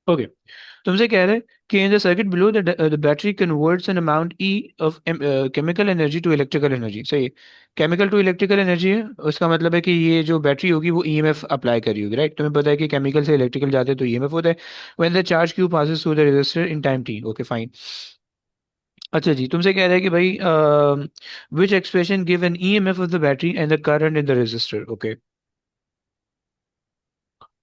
Okay, तुमसे कह रहे हैं कि in the circuit below the battery converts an amount E of chemical energy to electrical energy. सही है, केमिकल टू इलेक्ट्रिकल एनर्जी है, उसका मतलब है कि ये जो बैटरी होगी वो ईएमएफ अप्लाई करी होगी, राइट। तुम्हें पता है कि केमिकल से इलेक्ट्रिकल जाते हैं तो ईएमएफ होता है when the charge Q passes through the resistor in time T. Okay fine. अच्छा जी, तुमसे कह रहा है कि भाई which expression give an EMF of the battery and the current in the resistor. Okay,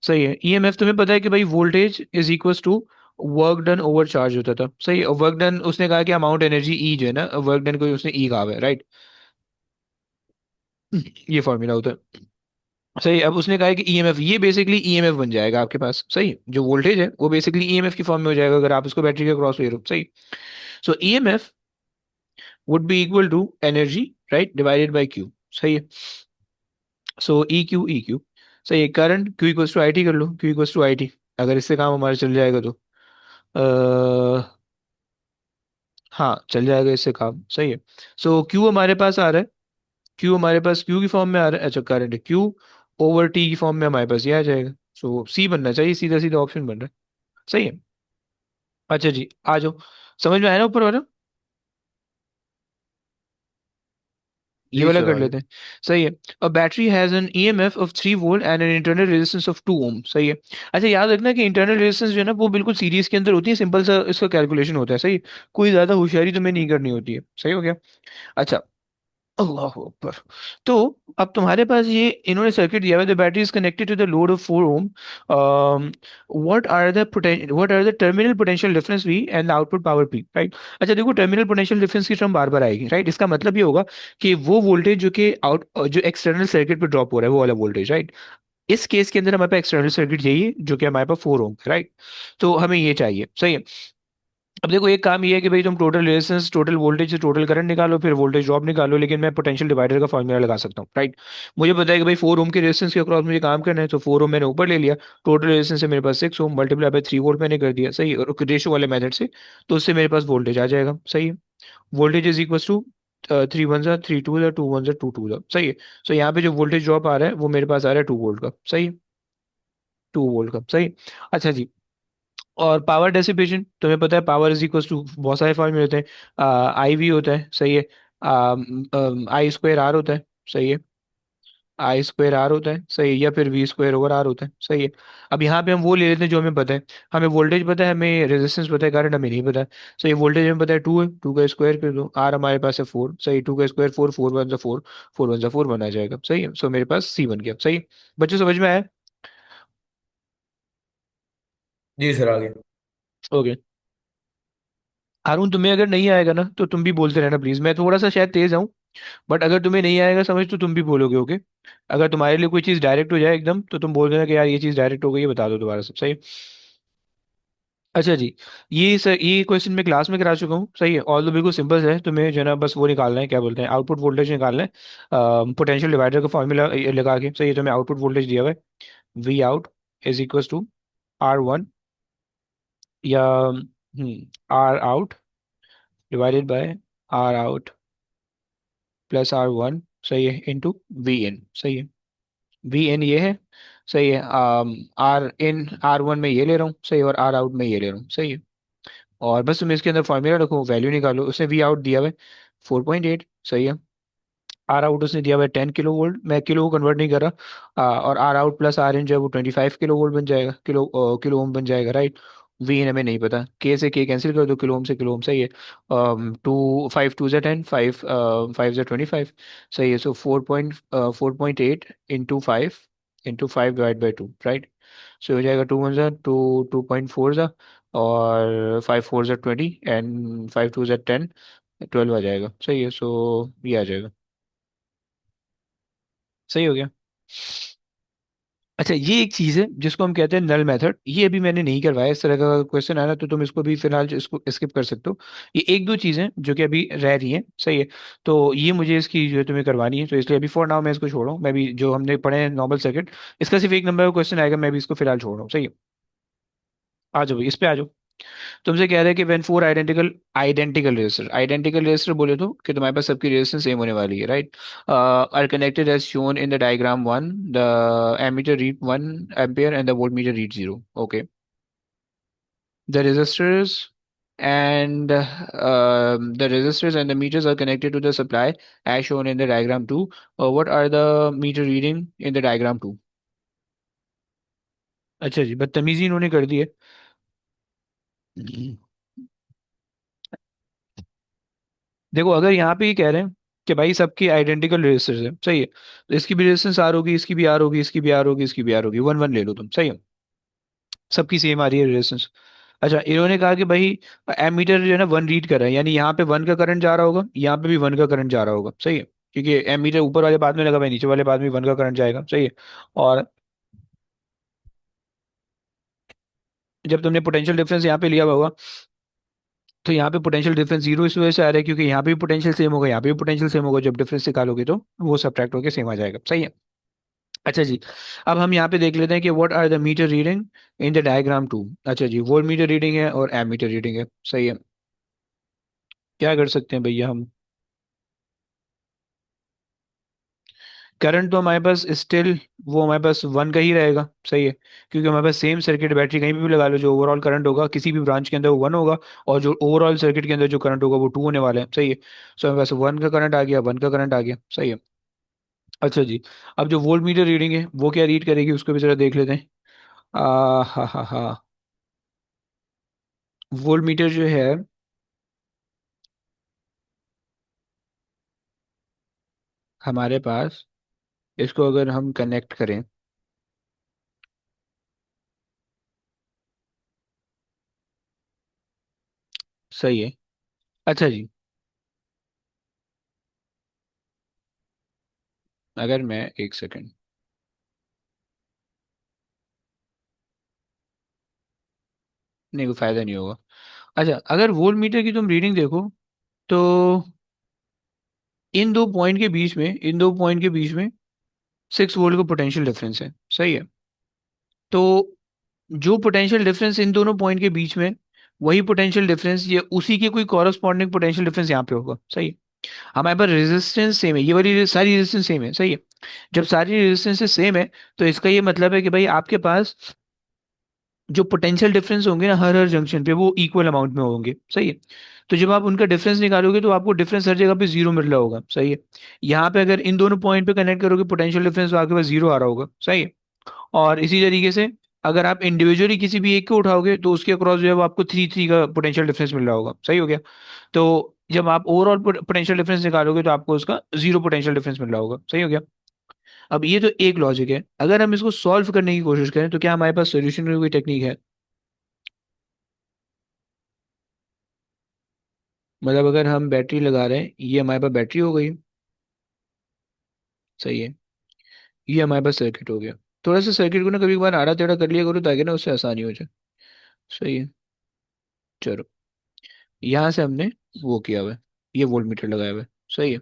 सही है। ईएमएफ तुम्हें पता है कि भाई voltage is equal to work done over charge होता था। सही है, वर्क डन उसने कहा कि अमाउंट एनर्जी ई जो है ना, वर्क डन को उसने ई कहा है, राइट। ये फॉर्मूला होता है। सही है, अब उसने कहा है कि ईएमएफ ये बेसिकली ईएमएफ बन जाएगा आपके पास। सही है, जो वोल्टेज है वो बेसिकली ईएमएफ की फॉर्म में हो जाएगा अगर आप इसको बैटरी के क्रॉस ले रहे हो। सही। So EMF would be equal to energy, right, divided by Q. सही है। So E Q. सही है, current Q equals to I T कर लो, Q equals to I T. अगर इससे काम हमारा चल जाएगा तो हाँ चल जाएगा इससे काम। सही है। सो क्यू हमारे पास आ रहा है, क्यू हमारे पास क्यू की फॉर्म में आ रहा है। अच्छा, करंट है क्यू ओवर टी की फॉर्म में हमारे पास ये आ जाएगा। सो सी बनना चाहिए, सीधा सीधा ऑप्शन बन रहा है। सही है। अच्छा जी, आ जाओ। समझ में आया ना ऊपर वाला? ये जी वाला सर कर आगे। लेते हैं। सही है। A battery has an EMF of 3 volt and an internal resistance of 2 ओम। सही है। अच्छा, याद रखना कि इंटरनल रेजिस्टेंस जो है ना वो बिल्कुल सीरीज के अंदर होती है, सिंपल सा इसका कैलकुलेशन होता है। सही। कोई ज्यादा होशियारी तुम्हें नहीं करनी होती है। सही हो गया। अच्छा, अल्लाह अकबर। तो अब तुम्हारे पास ये इन्होंने सर्किट दिया हुआ है, the battery is connected to the load of 4 ohm. What are the terminal potential difference V and output power P, right. अच्छा देखो, टर्मिनल पोटेंशियल डिफरेंस की टर्म बार बार आएगी, राइट। इसका मतलब ये होगा कि वो वोल्टेज जो कि जो एक्सटर्नल सर्किट पे ड्रॉप हो रहा है वो वाला वोल्टेज, राइट। इस केस के अंदर हमारे पास एक्सटर्नल सर्किट चाहिए जो कि हमारे पास 4 ओम, राइट। तो हमें ये चाहिए। सही है। अब देखो, एक काम ये है कि भाई तुम टोटल रेजिस्टेंस, टोटल वोल्टेज से टोटल करंट निकालो, फिर वोल्टेज ड्रॉप निकालो, लेकिन मैं पोटेंशियल डिवाइडर का फॉर्मूला लगा सकता हूँ, राइट। मुझे पता है कि भाई 4 ओम के रेजिस्टेंस के अक्रॉस मुझे काम करना है, तो 4 ओम मैंने ऊपर ले लिया। टोटल रेजिस्टेंस है मेरे पास 6 ओम, मल्टीप्लाई बाय 3 वोल्ट मैंने कर दिया। सही है, और रेशो वाले मेथड से तो उससे मेरे पास वोल्टेज आ जाएगा। सही है। Voltage is equal to 3 1 3 2 2 1 2 2। सही है। सो यहाँ पे जो वोल्टेज ड्रॉप आ रहा है वो मेरे पास आ रहा है 2 वोल्ट का। सही है, 2 वोल्ट का। सही। अच्छा जी, और पावर डेसिपेशन तुम्हें पता है, पावर इज इक्वल टू बहुत सारे फॉर्मूले होते हैं। आई वी होता है। सही है। आई स्क्वायर आर होता है। सही है। आई स्क्वायर आर होता है। सही है, या फिर वी स्क्वायर ओवर आर होता है। सही है। अब यहाँ पे हम वो ले लेते हैं जो हमें पता है। हमें वोल्टेज पता है, हमें रेजिस्टेंस पता है, करंट हमें नहीं पता है। सही, वोल्टेज हमें पता है 2 है, 2 का स्क्वायर कर दो, आर हमारे पास है 4। सही, 2 का स्क्वायर 4, 4 वन जा 4, 4 वन जा 4 बना जाएगा। सही है, सो मेरे पास सी बन गया। सही। बच्चों समझ में आया? जी सर आगे। ओके। हारून, तुम्हें अगर नहीं आएगा ना तो तुम भी बोलते रहना प्लीज, मैं थोड़ा सा शायद तेज हूँ, बट अगर तुम्हें नहीं आएगा समझ तो तुम भी बोलोगे। ओके। अगर तुम्हारे लिए कोई चीज डायरेक्ट हो जाए एकदम तो तुम बोल देना कि यार ये चीज डायरेक्ट हो गई है, बता दो दोबारा सब। सही। अच्छा जी, ये सर ये क्वेश्चन मैं क्लास में करा चुका हूँ। सही है, ऑल तो बिल्कुल सिंपल है, तुम्हें जो है ना बस वो निकालना है, क्या बोलते हैं, आउटपुट वोल्टेज निकालना है पोटेंशियल डिवाइडर का फॉर्मूला लगा के। सही है, तुम्हें आउटपुट वोल्टेज दिया हुआ है, V out is equal to R one, या R out divided by R out plus R one. सही है, इंटू वी इन। सही है, वी एन ये है। सही है। आर इन आर वन में ये ले रहा हूँ। सही है, और आर आउट में ये ले रहा हूँ। सही है। और बस तुम इसके अंदर फॉर्मूला रखो, वैल्यू निकालो। उसने वी आउट दिया हुआ है 4.8। सही है। आर आउट उसने दिया हुआ है 10 किलो वोल्ट, मैं किलो को कन्वर्ट नहीं कर रहा। और R out plus R in जो है वो 25 किलो वोल्ट बन जाएगा, किलो ओम बन जाएगा, राइट। वी इन हमें नहीं पता, के से के कैंसिल कर दो, किलो ओम से किलो ओम। सही है। टू 5 2 ज़ा 10, 5 5 ज़ा 25। सही है, सो 4.8 इंटू 5 डिवाइड बाई 2, राइट। सो हो जाएगा 2 1 ज़ा 2, 2.4 ज़ा, और 5 4 ज़ा 20, एंड 5 2 ज़ा 10, 12 आ जाएगा। सही है, सो ये आ जाएगा। सही हो गया। अच्छा, ये एक चीज है जिसको हम कहते हैं नल मेथड, ये अभी मैंने नहीं करवाया। इस तरह का क्वेश्चन आया ना तो तुम इसको भी फिलहाल इसको स्किप कर सकते हो। ये एक दो चीजें जो कि अभी रह रही हैं। सही है। तो ये मुझे इसकी जो है तुम्हें करवानी है, तो इसलिए अभी फॉर नाउ मैं इसको छोड़ रहा हूँ। मैं भी जो हमने पढ़े हैं नॉर्मल सर्किट, इसका सिर्फ एक नंबर का क्वेश्चन आएगा, मैं भी इसको फिलहाल छोड़ रहा हूँ। सही है। आ जाओ भाई, इस पे आ जाओ। तुमसे कह रहे हैं कि व्हेन फोर आइडेंटिकल रेजिस्टर बोले तो कि तुम्हारे पास सबकी रेजिस्टेंस सेम होने वाली है, right. Are connected as shown in the diagram one, the ammeter read 1 ampere and the volt meter read 0। Okay. The resistors and the meters are connected to the supply as shown in the diagram 2. What are the meter reading in the diagram 2? अच्छा जी, बदतमीजी इन्होंने कर दी है। देखो, अगर यहाँ पे ये कह रहे हैं कि भाई सबकी आइडेंटिकल रेजिस्टेंस है, सही है, तो इसकी भी रेजिस्टेंस आर होगी, इसकी भी आर होगी, इसकी भी आर होगी, इसकी भी आर होगी, वन वन ले लो तुम, सही है, सबकी सेम आ रही है रेजिस्टेंस। अच्छा, इन्होंने कहा कि भाई एमीटर जो है ना वन रीड कर रहा है, यानी यहाँ पे वन का करंट जा रहा होगा, यहाँ पे भी वन का करंट जा रहा होगा, सही है, क्योंकि एमीटर ऊपर वाले पार्ट में लगा हुआ है, नीचे वाले पार्ट में वन का करंट जाएगा, सही है। और जब तुमने पोटेंशियल डिफरेंस यहाँ पे लिया हुआ होगा, तो यहाँ पे पोटेंशियल डिफरेंस जीरो इस वजह से आ रहा है क्योंकि यहाँ पे भी पोटेंशियल सेम होगा, यहाँ पे भी पोटेंशियल सेम होगा, जब डिफरेंस निकालोगे तो वो सब्ट्रैक्ट होकर सेम आ जाएगा, सही है। अच्छा जी, अब हम यहाँ पे देख लेते हैं कि what are the meter reading in the diagram 2। अच्छा जी, वोल्ट मीटर रीडिंग है और एमीटर रीडिंग है, सही है। क्या कर सकते हैं भैया हम? करंट तो हमारे पास स्टिल वो हमारे पास वन का ही रहेगा, सही है, क्योंकि हमारे पास सेम सर्किट बैटरी कहीं भी लगा लो, जो ओवरऑल करंट होगा किसी भी ब्रांच के अंदर वो वन होगा, और जो ओवरऑल सर्किट के अंदर जो करंट होगा वो टू होने वाला है, सही है। सो हमारे पास वन का करंट आ गया, वन का करंट आ गया, सही है। अच्छा जी, अब जो वोल्ट मीटर रीडिंग है वो क्या रीड करेगी उसको भी जरा देख लेते हैं। हा वोल्ट मीटर जो है हमारे पास, इसको अगर हम कनेक्ट करें, सही है। अच्छा जी, अगर मैं एक सेकंड, नहीं, कोई फायदा नहीं होगा। अच्छा, अगर वोल्ट मीटर की तुम रीडिंग देखो, तो इन दो पॉइंट के बीच में 6 वोल्ट का पोटेंशियल डिफरेंस है, सही है। तो जो पोटेंशियल डिफरेंस इन दोनों पॉइंट के बीच में, वही पोटेंशियल डिफरेंस ये उसी के कोई कॉरस्पॉन्डिंग पोटेंशियल डिफरेंस यहाँ पे होगा, सही है। हमारे पास रेजिस्टेंस सेम है, ये वाली सारी रेजिस्टेंस सेम है, सही है। जब सारी रेजिस्टेंस सेम है, तो इसका ये मतलब है कि भाई आपके पास जो पोटेंशियल डिफरेंस होंगे ना हर हर जंक्शन पे, वो इक्वल अमाउंट में होंगे, सही है। तो जब आप उनका डिफरेंस निकालोगे तो आपको डिफरेंस हर जगह पे जीरो मिल रहा होगा, सही है। यहाँ पे अगर इन दोनों पॉइंट पे कनेक्ट करोगे पोटेंशियल डिफरेंस, तो आपके पास जीरो आ रहा होगा, सही है। और इसी तरीके से अगर आप इंडिविजुअली किसी भी एक को उठाओगे तो उसके अक्रॉस जो है वो आपको थ्री थ्री का पोटेंशियल डिफरेंस मिल रहा होगा, सही हो गया। तो जब आप ओवरऑल पोटेंशियल डिफरेंस निकालोगे तो आपको उसका जीरो पोटेंशियल डिफरेंस मिल रहा होगा, सही हो गया। अब ये तो एक लॉजिक है, अगर हम इसको सॉल्व करने की कोशिश करें तो क्या हमारे पास सोल्यूशन की कोई टेक्निक है? मतलब अगर हम बैटरी लगा रहे हैं, ये हमारे पास बैटरी हो गई, सही है, ये हमारे पास सर्किट हो गया। थोड़ा सा सर्किट को ना कभी कभार आड़ा टेढ़ा कर लिया करो ताकि ना उससे आसानी हो जाए, सही है। चलो, यहाँ से हमने वो किया हुआ है, ये वोल्ट मीटर लगाया हुआ है, सही है।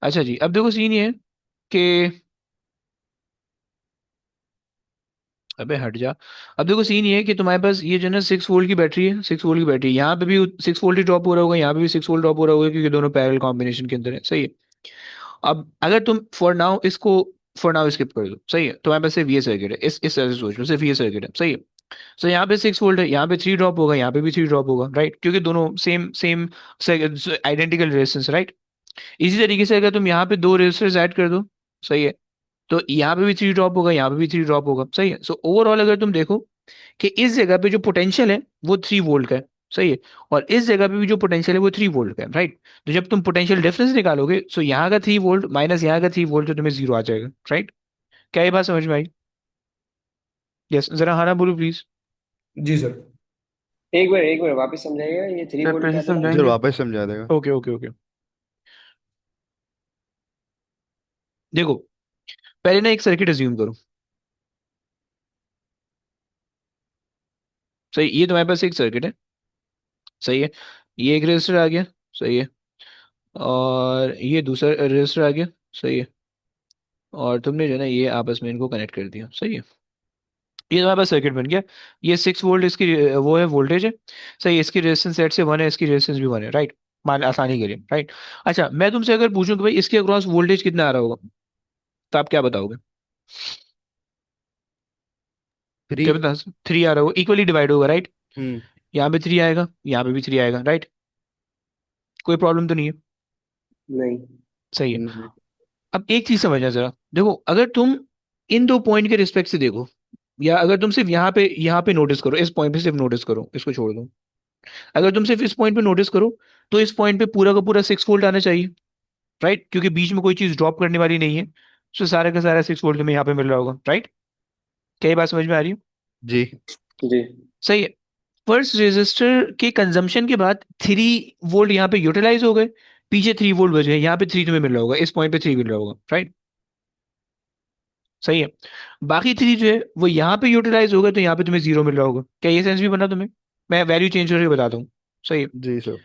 अच्छा जी, अब देखो सीन ये है कि, अबे हट जा। अब देखो सीन ये है कि तुम्हारे पास ये जो है ना 6 वोल्ट की बैटरी है, 6 वोल्ट की बैटरी, यहाँ पे भी 6 वोल्ट ही ड्रॉप हो रहा होगा, यहाँ पे भी 6 वोल्ट ड्रॉप हो रहा होगा, क्योंकि दोनों पैरेलल कॉम्बिनेशन के अंदर है, सही है। अब अगर तुम फॉर नाउ स्किप कर दो, सही है, तुम्हारे पास सिर्फ ये सर्किट है, इस तरह से सोच लो, सिर्फ ये सर्किट है, सही है। सो यहाँ पे 6 वोल्ट है, यहाँ पे थ्री ड्रॉप होगा, यहाँ पे भी थ्री ड्रॉप होगा, राइट, क्योंकि दोनों same same identical resistance, right. इसी तरीके से अगर तुम यहाँ पे दो रेजिस्टर्स ऐड कर दो, सही है, तो यहाँ पे भी थ्री ड्रॉप होगा, यहाँ पे भी थ्री ड्रॉप होगा, सही है। सो ओवरऑल अगर तुम देखो कि इस जगह पे जो पोटेंशियल है वो 3 वोल्ट का है, सही है, और इस जगह पे भी जो पोटेंशियल है वो 3 वोल्ट का है, राइट। तो जब तुम पोटेंशियल डिफरेंस निकालोगे, सो यहाँ का 3 वोल्ट माइनस यहाँ का 3 वोल्ट, तो तुम्हें जीरो आ जाएगा, राइट। क्या ये बात समझ में आई? यस, जरा हाँ ना बोलो प्लीज। Ji sir. एक बार वापस समझाइएगा, ये थ्री सर वोल्ट फिर से क्या बोला सर आपने? समझाएंगे? वापस समझा देगा। Okay okay okay. देखो, पहले ना एक सर्किट अज्यूम करो, सही, ये तुम्हारे पास एक सर्किट है, सही है, ये एक रजिस्टर आ गया, सही है, और ये दूसरा रजिस्टर आ गया, सही है, और तुमने जो है ना ये आपस में इनको कनेक्ट कर दिया, सही है। ये तुम्हारे पास सर्किट बन गया। ये 6 वोल्ट इसकी वो है वोल्टेज है, सही है, इसकी रेजिस्टेंस सेट से वन है, इसकी रेजिस्टेंस भी वन है, राइट, मान आसानी के लिए, राइट। अच्छा, मैं तुमसे अगर पूछूं कि भाई इसके अक्रॉस वोल्टेज कितना आ रहा होगा, तो आप क्या बताओगे? थ्री। क्या बता, 3 आ रहा होगा, इक्वली डिवाइड होगा, राइट। हम्म। यहाँ पे 3 आएगा, यहाँ पे भी 3 आएगा, राइट। कोई प्रॉब्लम तो नहीं है। नहीं। सही है। नहीं। अब एक चीज समझना जरा, देखो अगर तुम इन दो पॉइंट के रिस्पेक्ट से देखो, या अगर तुम सिर्फ यहाँ पे नोटिस करो, इस पॉइंट पे सिर्फ नोटिस करो, इसको छोड़ दो। अगर तुम सिर्फ इस पॉइंट पे नोटिस करो, तो इस पॉइंट पे पूरा का पूरा 6 वोल्ट आना चाहिए, राइट, क्योंकि बीच में कोई चीज ड्रॉप करने वाली नहीं है। तो सारा का सारा 6 वोल्ट तुम्हें यहाँ पे मिल रहा होगा, राइट। क्या ये बात समझ में आ रही है? जी। जी। सही है। फर्स्ट रेजिस्टर के कंजम्पशन के बाद 3 वोल्ट यहाँ पे यूटिलाइज हो गए, पीछे 3 वोल्ट बच गए, यहाँ पे 3 तुम्हें मिल रहा होगा, इस पॉइंट पे 3 मिल रहा होगा, राइट। सही है। बाकी 3 जो है वो यहाँ पे यूटिलाइज हो गए, तो यहाँ पे तुम्हें 0 मिल रहा होगा। क्या ये सेंस भी बना तुम्हें? मैं वैल्यू चेंज करके बताता हूँ। सही है। जी सर।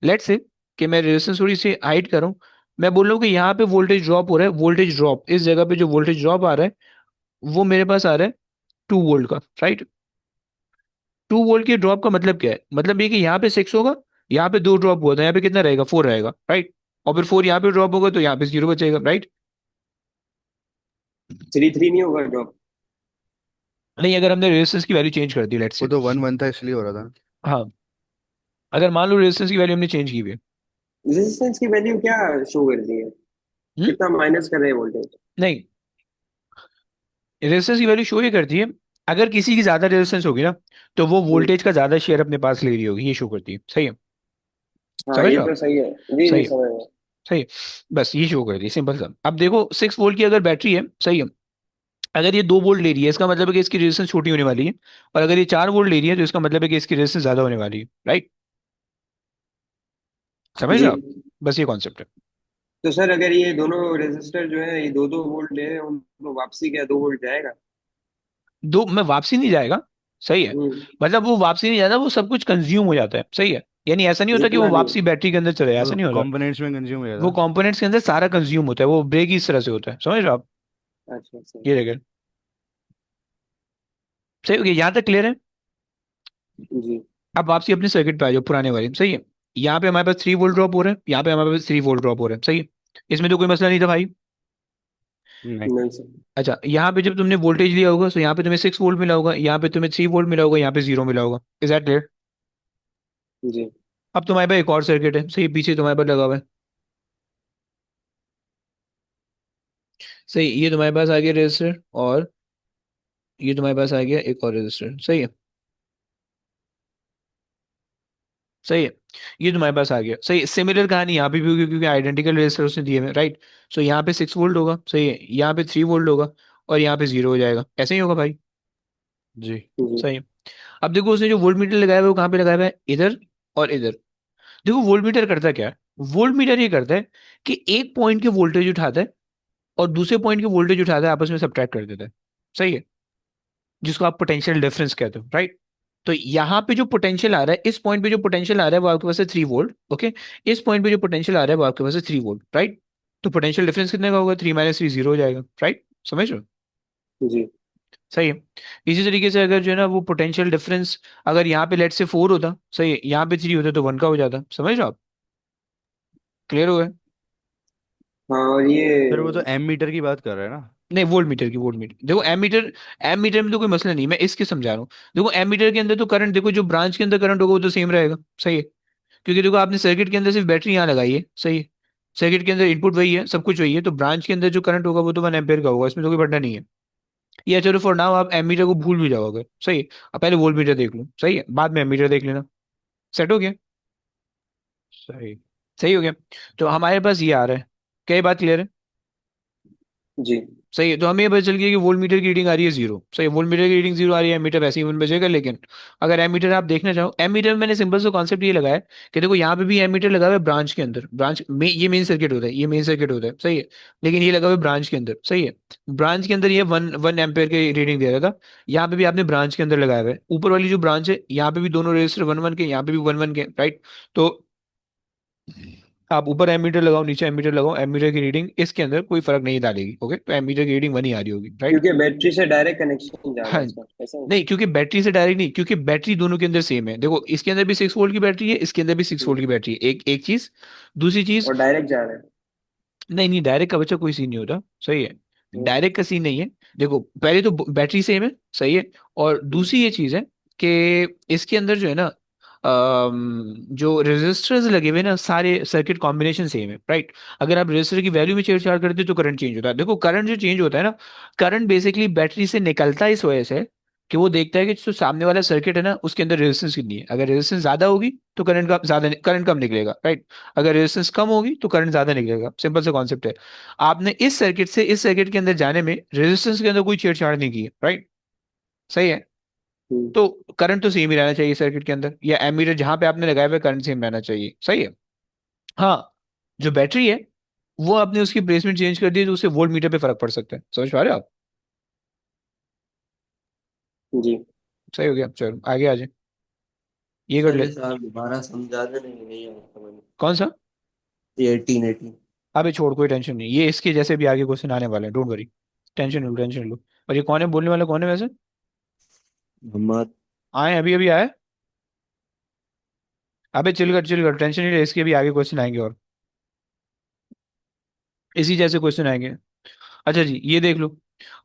लेट्स से कि मैं रेजिस्टेंस थोड़ी सी हाइट कर रहा हूँ। मैं बोल रहा हूँ कि यहाँ पे वोल्टेज ड्रॉप हो रहा है, वोल्टेज ड्रॉप इस जगह पे जो वोल्टेज ड्रॉप आ रहा है, वो मेरे पास आ रहा है 2 वोल्ट का, राइट। 2 वोल्ट के ड्रॉप का मतलब क्या है? मतलब ये कि यहाँ पे 6 होगा, यहाँ पे 2 ड्रॉप हुआ था, यहाँ पे कितना रहेगा, 4 रहेगा, राइट। और फिर 4 यहाँ पे ड्रॉप होगा, तो यहाँ पे 0 बचेगा, राइट। 3 3 नहीं होगा ड्रॉप? नहीं, अगर हमने रेजिस्टेंस की वैल्यू चेंज कर दी, लेट्स वो से। तो 1 1 था इसलिए हो रहा था। हाँ, अगर मान लो रेजिस्टेंस की वैल्यू हमने चेंज की हुई है। रेजिस्टेंस की वैल्यू क्या शो करती है? हम्म? कितना माइनस कर रहे हैं वोल्टेज? नहीं, रेजिस्टेंस की वैल्यू शो ये करती है, अगर किसी की ज्यादा रेजिस्टेंस होगी ना, तो वो हम्म। वोल्टेज का ज्यादा शेयर अपने पास ले रही होगी, ये शो करती है। सही है। हाँ, समझ ये रहे हो तो आप? सही है। जी सही जी, है। समझ गया। सही है। बस ये शो करती है, सिंपल सा। अब देखो 6 वोल्ट की अगर बैटरी है, सही है, अगर ये 2 वोल्ट ले रही है, इसका मतलब है कि इसकी रेजिस्टेंस छोटी होने वाली है। और अगर ये 4 वोल्ट ले रही है, तो इसका मतलब है कि इसकी रेजिस्टेंस ज्यादा होने वाली है, राइट। समझ रहे जी। हो आप? बस ये कॉन्सेप्ट है। तो सर, अगर ये दोनों रेजिस्टर जो है ये 2 2 वोल्ट ले रहे हैं, उनको वापसी क्या 2 वोल्ट जाएगा? दो में वापसी नहीं जाएगा। सही है। हम्म। मतलब वो वापसी नहीं जाता, वो सब कुछ कंज्यूम हो जाता है, सही है। यानी ऐसा नहीं होता कि वो जितना भी। वापसी बैटरी के अंदर चले जाए, वो ऐसा नहीं होता। कंपोनेंट्स में कंज्यूम हो वो जाता। कंपोनेंट्स के अंदर सारा कंज्यूम होता है, वो ब्रेक ही इस तरह से होता है, समझ रहे हो आप? अच्छा सर। ये देखिए। सही हो गया, यहाँ तक क्लियर है। जी। अब वापसी अपने सर्किट पे आ जाओ, पुराने वाले में, सही है। यहाँ पे हमारे पास 3 वोल्ट ड्रॉप हो रहा है, यहाँ पे हमारे पास 3 वोल्ट ड्रॉप हो रहा है, सही है। इसमें तो कोई मसला नहीं था भाई। नहीं। नहीं सर। अच्छा, यहाँ पे जब तुमने वोल्टेज लिया होगा, तो यहाँ पे तुम्हें 6 वोल्ट मिला होगा, यहाँ पे तुम्हें 3 वोल्ट मिला होगा, यहाँ पे 0 मिला होगा। Is that clear? जी। अब तुम्हारे पास एक और सर्किट है, सही, पीछे तुम्हारे पास लगा हुआ है। सही, ये तुम्हारे पास आ गया रजिस्टर, और ये तुम्हारे पास आ गया एक और रजिस्टर, सही है। सही है। ये तुम्हारे पास आ गया, सही। सिमिलर कहानी यहाँ पे भी होगी, क्योंकि आइडेंटिकल रजिस्टर उसने दिए हैं, राइट। सो यहाँ पे 6 वोल्ट होगा, सही है, यहाँ पे 3 वोल्ट होगा, और यहाँ पे 0 हो जाएगा, ऐसे ही होगा भाई। जी। जी। सही है। अब देखो उसने जो वोल्ट मीटर लगाया हुआ है वो कहाँ पे लगाया हुआ है, इधर और इधर। देखो वोल्ट मीटर करता क्या है? वोल्ट मीटर ये करता है कि एक पॉइंट के वोल्टेज उठाता है, और दूसरे पॉइंट के वोल्टेज उठाता है, आपस में सब्ट्रैक्ट कर देता है। सही है। जिसको आप पोटेंशियल डिफरेंस कहते हो, राइट। तो यहाँ पे जो पोटेंशियल आ रहा है, इस पॉइंट पे जो पोटेंशियल आ रहा है वो आपके पास है 3 वोल्ट, ओके। इस पॉइंट पे जो पोटेंशियल आ रहा है वो आपके पास है 3 वोल्ट, राइट। तो पोटेंशियल डिफरेंस कितने का होगा, 3 - 3 0 हो जाएगा, राइट। समझ रहे हो? जी। सही है। इसी तरीके से अगर जो है ना वो पोटेंशियल डिफरेंस, अगर यहाँ पे लेट से 4 होता, सही है, यहाँ पे 3 होता, तो 1 का हो जाता, समझ रहे हो आप? क्लियर हो गया? हाँ, और ये। फिर वो तो एम मीटर की बात कर रहा है ना। नहीं, वोल्ट मीटर की, वोल्ट मीटर देखो, एम मीटर में तो कोई मसला नहीं, मैं इसके समझा रहा हूँ। देखो एम मीटर के अंदर तो करंट, देखो जो ब्रांच के अंदर करंट होगा वो तो सेम रहेगा, सही है। क्योंकि देखो आपने सर्किट के अंदर सिर्फ बैटरी यहाँ लगाई है, सही है। सर्किट के अंदर इनपुट वही है, सब कुछ वही है, तो ब्रांच के अंदर जो करंट होगा वो तो 1 एम्पियर का होगा, इसमें तो कोई बढ़ना नहीं है। या चलो फॉर नाउ आप एम मीटर को भूल भी जाओगे, सही है। अब पहले वोल्ट मीटर देख लो, सही है, बाद में एम मीटर देख लेना। सेट हो गया? सही। सही हो गया। तो हमारे पास ये आ रहा है। क्या ये बात क्लियर है? जी। सही है। तो हमें ये पता चल गया कि वोल्ट मीटर की रीडिंग आ रही है 0, सही है, वोल्ट मीटर की रीडिंग 0 आ रही है, एमीटर वैसे ही वन बजेगा। लेकिन अगर एमीटर आप देखना चाहो, एमीटर में मैंने सिंपल सा कॉन्सेप्ट ये लगाया है कि देखो यहाँ पे भी एमीटर लगा हुआ है ब्रांच के अंदर, ब्रांच में ये मेन सर्किट होता है, ये मेन सर्किट होता है, सही है। लेकिन ये लगा हुआ है ब्रांच के अंदर, सही है। ब्रांच के अंदर ये 1 1 एम्पेयर की रीडिंग दे रहा था। यहाँ पे भी आपने ब्रांच के अंदर लगाया हुआ है, ऊपर वाली जो ब्रांच है यहाँ पे भी दोनों रजिस्टर 1 1 के, यहाँ पे भी 1 1 के, राइट। तो आप ऊपर एमीटर लगाओ, नीचे एमीटर लगाओ, एमीटर की रीडिंग इसके अंदर कोई फर्क नहीं डालेगी, ओके। तो एमीटर की रीडिंग 1 ही आ रही होगी, राइट। क्योंकि बैटरी से डायरेक्ट कनेक्शन जा रहा हाँ। है इसका, ऐसा है? नहीं, क्योंकि बैटरी से डायरेक्ट नहीं, क्योंकि बैटरी दोनों के अंदर सेम है। देखो इसके अंदर भी 6 वोल्ट की बैटरी है, इसके अंदर भी 6 वोल्ट हम्म। की बैटरी है, एक एक चीज। दूसरी चीज, और डायरेक्ट जा रहा है। नहीं नहीं, डायरेक्ट का बच्चा कोई सीन नहीं होता, सही है। हम्म। डायरेक्ट का सीन नहीं है। देखो पहले तो बैटरी सेम है, सही है। और हम्म, दूसरी ये चीज है कि इसके अंदर जो है ना, जो रेजिस्टर्स लगे हुए हैं ना, सारे सर्किट कॉम्बिनेशन सेम है, राइट। अगर आप रेजिस्टर की वैल्यू में छेड़छाड़ करते हो तो करंट चेंज होता है। देखो करंट जो चेंज होता है ना, करंट बेसिकली बैटरी से निकलता है इस वजह से कि वो देखता है कि जो सामने वाला सर्किट है ना उसके अंदर रेजिस्टेंस कितनी है। अगर रेजिस्टेंस ज्यादा होगी तो करंट कम निकलेगा, राइट। अगर रेजिस्टेंस कम होगी तो करंट ज्यादा निकलेगा, सिंपल सा कॉन्सेप्ट है। आपने इस सर्किट से इस सर्किट के अंदर जाने में रेजिस्टेंस के अंदर कोई छेड़छाड़ नहीं की है, राइट। सही है। हम्म, तो करंट तो सेम ही रहना चाहिए सर्किट के अंदर, या एमीटर जहां पे आपने लगाया हुआ करंट सेम रहना चाहिए, सही है। हाँ, जो बैटरी है वो आपने उसकी प्लेसमेंट चेंज कर दी तो उससे वोल्ट मीटर पे फर्क पड़ सकता है, समझ पा रहे हो आप। जी। सही हो गया, चलो आगे आ जाए, ये कर ले। चलिए साहब दोबारा समझा दे, नहीं नहीं आया समझ में। कौन सा? ये 18 18। अबे छोड़, कोई टेंशन नहीं, ये इसके जैसे भी आगे क्वेश्चन आने वाले हैं, डोंट वरी। टेंशन लो, टेंशन लो। और ये कौन है बोलने वाला, कौन है वैसे? मोहम्मद। आए अभी अभी आए। अबे चिल कर, टेंशन नहीं ले, इसके भी आगे क्वेश्चन आएंगे और इसी जैसे क्वेश्चन आएंगे। अच्छा जी, ये देख लो।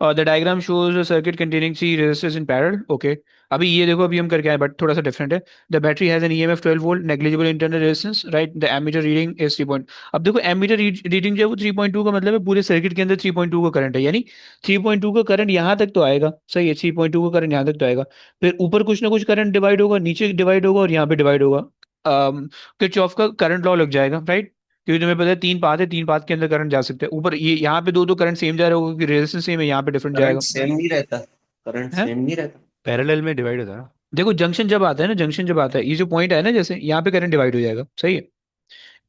The diagram shows a circuit containing three resistors in parallel, okay. अभी ये देखो, अभी हम करके आए बट थोड़ा सा डिफरेंट है। The battery has an EMF 12 volt, negligible internal resistance, right. The ammeter reading is 3 point. अब देखो एमीटर रीडिंग जो है वो 3.2 का मतलब है पूरे सर्किट के अंदर 3.2 का करंट है, यानी 3.2 का करंट यहाँ तक तो आएगा, सही है। 3.2 का करंट यहाँ तक तो आएगा। फिर ऊपर कुछ ना कुछ करंट डिवाइड होगा, नीचे डिवाइड होगा और यहाँ पे डिवाइड होगा। किरचॉफ का करंट लॉ लग जाएगा, राइट। क्योंकि तुम्हें पता है तीन पाथ है, तीन पाथ के अंदर करंट जा सकते हैं ऊपर। ये यहाँ पे दो दो करंट सेम जा रहा होगा क्योंकि रेजिस्टेंस सेम है, यहाँ पे डिफरेंट करंट जाएगा। सेम नहीं रहता, करंट है। सेम नहीं रहता। पैरेलल में डिवाइड होता है ना। देखो जंक्शन जब आता है ना, जंक्शन जब आता है, ये जो पॉइंट है ना, जैसे यहाँ पे करंट डिवाइड हो जाएगा, सही है।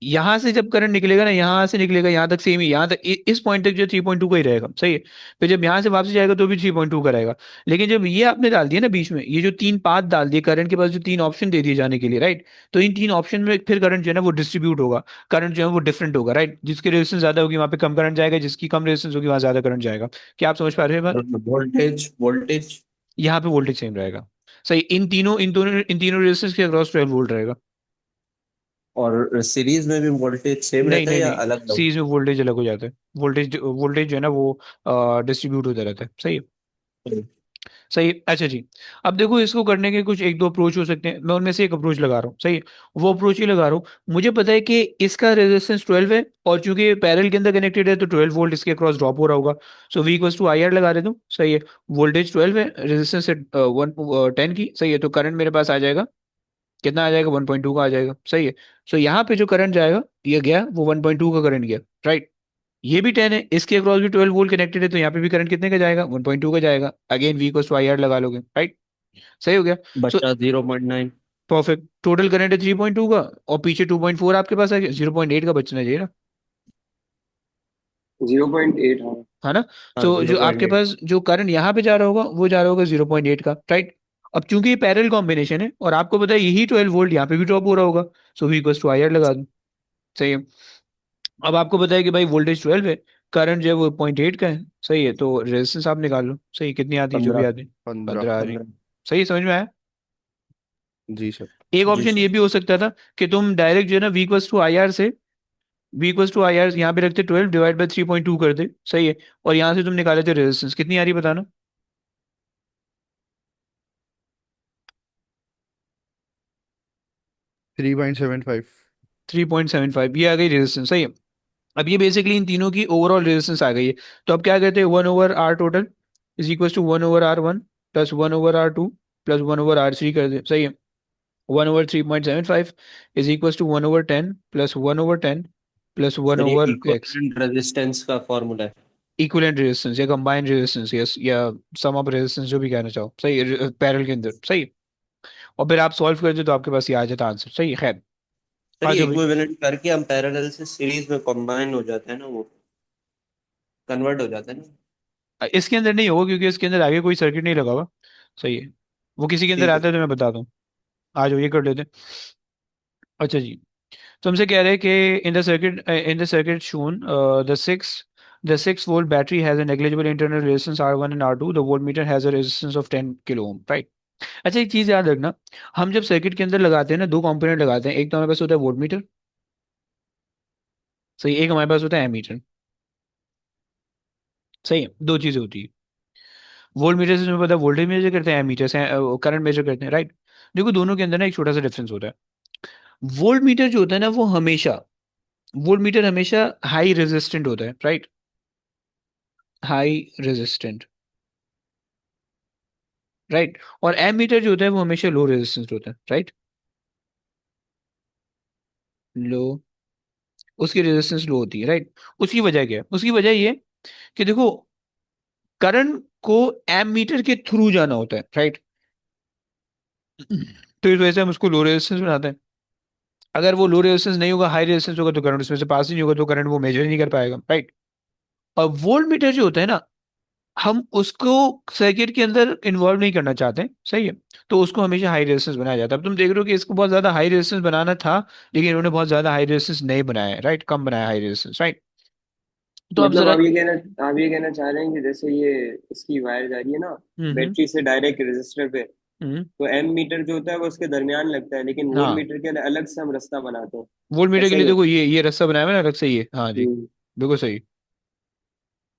यहाँ से जब करंट निकलेगा ना, यहाँ से निकलेगा यहाँ तक सेम ही, यहाँ तक इस पॉइंट तक जो 3.2 का ही रहेगा, सही है। फिर जब यहाँ से वापस जाएगा तो भी 3.2 का रहेगा। लेकिन जब ये आपने डाल दिया ना बीच में, ये जो तीन पाथ डाल दिए करंट के पास, जो तीन ऑप्शन दे दिए जाने के लिए, राइट। तो इन तीन ऑप्शन में फिर करंट जो है ना वो डिस्ट्रीब्यूट होगा। करंट जो है वो डिफरेंट होगा, राइट। जिसकी रेजिस्टेंस ज्यादा होगी वहाँ पे कम करंट जाएगा, जिसकी कम रेजिस्टेंस होगी वहाँ ज्यादा करंट जाएगा। क्या आप समझ पा रहे हैं बात? और वोल्टेज वोल्टेज। यहाँ पे वोल्टेज सेम रहेगा, सही। इन तीनों रेजिस्टेंस के अक्रॉस 12 वोल्ट रहेगा। और सीरीज में भी वोल्टेज सेम नहीं रहता है नहीं या नहीं, अलग अलग? सीरीज में वोल्टेज अलग हो जाता है। वोल्टेज वोल्टेज जो है ना वो डिस्ट्रीब्यूट होता रहता है, सही है। सही है। अच्छा जी, अब देखो इसको करने के कुछ एक दो अप्रोच हो सकते हैं, मैं उनमें से एक अप्रोच लगा रहा हूँ, सही है। वो अप्रोच ही लगा रहा हूँ। मुझे पता है कि इसका रेजिस्टेंस 12 है, और चूंकि पैरेलल के अंदर कनेक्टेड है तो 12 वोल्ट इसके क्रॉस ड्रॉप हो रहा होगा। So V equals to I R लगा देता हूँ, सही है। वोल्टेज 12 है, रेजिस्टेंस है 10 की, सही है। तो करंट मेरे पास आ जाएगा, कितना आ जाएगा? 1.2 का आ जाएगा, सही है। सो यहाँ पे जो करंट जाएगा, ये गया वो 1.2 का करंट गया, राइट। ये भी 10 है, इसके अक्रॉस भी 12 वोल्ट कनेक्टेड है, तो यहाँ पे भी करंट कितने का जाएगा? 1.2 का जाएगा। अगेन V को आई आर लगा लोगे, राइट। सही हो गया। सो बचा 0.9। परफेक्ट, टोटल करंट है 3.2 का, और पीछे 2.4 आपके पास आ गया, 0.8 का बचना चाहिए ना, 0.8, हाँ। है ना। हाँ सो जीरो जो पॉइंट आपके एट पास जो करंट यहाँ पे जा रहा होगा वो जा रहा होगा 0.8 का, राइट। अब चूंकि ये पैरेलल कॉम्बिनेशन है और आपको पता है यही 12 वोल्ट यहाँ पे भी ड्रॉप हो रहा होगा, सो V को आई आर लगा दूं, सही है। अब आपको पता है कि भाई वोल्टेज 12 है, करंट जो है वो 0.8 का है, सही है। तो रेजिस्टेंस आप निकाल लो, सही, कितनी आती है जो भी 15। आती है। 15। 15 आ रही। 15। सही, समझ में आया। जी सर। एक जी ऑप्शन सर। ये भी हो सकता था कि तुम डायरेक्ट जो है ना V equals to I R से, V equals to I R यहाँ पे रखते 12 डिवाइड बाई 3.2 कर दे, सही है। और यहाँ से तुम निकाले थे रेजिस्टेंस, कितनी आ रही बताना? 3.75। 3.75, ये आ गई रेजिस्टेंस, सही है। अब ये बेसिकली इन तीनों की ओवरऑल रेजिस्टेंस आ गई है। तो अब क्या कहते हैं, 1/R total is equal to 1/R1 plus 1/R2 plus 1/R3 कर दे, सही है। 1/3.75 is equal to 1/10 plus 1/10 plus one sir ये ओवर एक्स। इक्विवेलेंट रेजिस्टेंस का फॉर्मूला है। इक्विवेलेंट रेजिस्टेंस या कंबाइंड रेजिस्टेंस, यस, या सम ऑफ रेजिस्टेंस, जो भी कहना चाहो, सही है, पैरेलल के अंदर, सही है। और फिर आप सॉल्व करते तो आपके पास ये आ जाता आंसर, सही है, खैर। सर आ ये जाओ भाई। इक्विवेलेंट करके हम पैरेलल से सीरीज में कंबाइन हो जाते हैं ना, वो कन्वर्ट हो जाता है ना। इसके अंदर नहीं होगा क्योंकि इसके अंदर आगे कोई सर्किट नहीं लगा हुआ, सही है। वो किसी के अंदर ठीक है आता है सर। तो मैं बता दूं। आ जाओ, ये कर लेते हैं। अच्छा जी, तो हमसे कह रहे हैं कि in the circuit shown the 6 volt battery has a negligible internal resistance R1 and R2, the voltmeter has a resistance of 10 kilo ohm, right. अच्छा एक चीज याद रखना, हम जब सर्किट के अंदर लगाते हैं ना, दो कंपोनेंट लगाते हैं, एक तो हमारे पास होता है वोल्टमीटर, सही, एक हमारे पास होता है एमीटर, सही है। दो चीजें होती है। वोल्ट मीटर से तुम्हें पता है वोल्टेज मेजर करते हैं, एमीटर से करंट मेजर करते हैं, राइट। देखो दोनों के अंदर ना एक छोटा सा डिफरेंस होता है। वोल्ट मीटर जो होता है ना वो हमेशा, वोल्ट मीटर हमेशा हाई रेजिस्टेंट होता है, राइट, हाई रेजिस्टेंट, राइट। और एम मीटर जो होता है वो हमेशा लो रेजिस्टेंस होता है, राइट, लो, उसकी रेजिस्टेंस लो होती है, राइट। उसकी वजह क्या है? उसकी वजह ये कि देखो करंट को एम मीटर के थ्रू जाना होता है, राइट। तो इस वजह से हम उसको लो रेजिस्टेंस बनाते हैं। अगर वो लो रेजिस्टेंस नहीं होगा, हाई रेजिस्टेंस होगा, तो करंट उसमें से पास ही नहीं होगा, तो करंट वो मेजर ही नहीं कर पाएगा, राइट। और वोल्ट मीटर जो होता है ना, हम उसको सर्किट के अंदर इन्वॉल्व नहीं करना चाहते, सही है। तो उसको हमेशा हाई रेजिस्टेंस बनाया जाता है। अब तुम देख रहे हो कि इसको बहुत ज्यादा हाई रेजिस्टेंस बनाना था, लेकिन इन्होंने बहुत ज्यादा हाई रेजिस्टेंस नहीं बनाया है, राइट, कम बनाया हाई रेजिस्टेंस, राइट। तो अब मतलब जरा, आप ये कहना चाह रहे हैं कि जैसे ये इसकी वायर जा रही है ना हम्म, बैटरी से डायरेक्ट रेजिस्टर पे, हम्म, तो एम मीटर जो होता है वो उसके दरमियान लगता है, लेकिन वोल्ट हाँ, मीटर के लिए अलग से हम रास्ता बनाते हैं। वोल्ट मीटर के ऐसा लिए ही है। देखो ये रास्ता बनाया हुआ है ना अलग से, ये, हाँ जी, हम्म। बिल्कुल सही,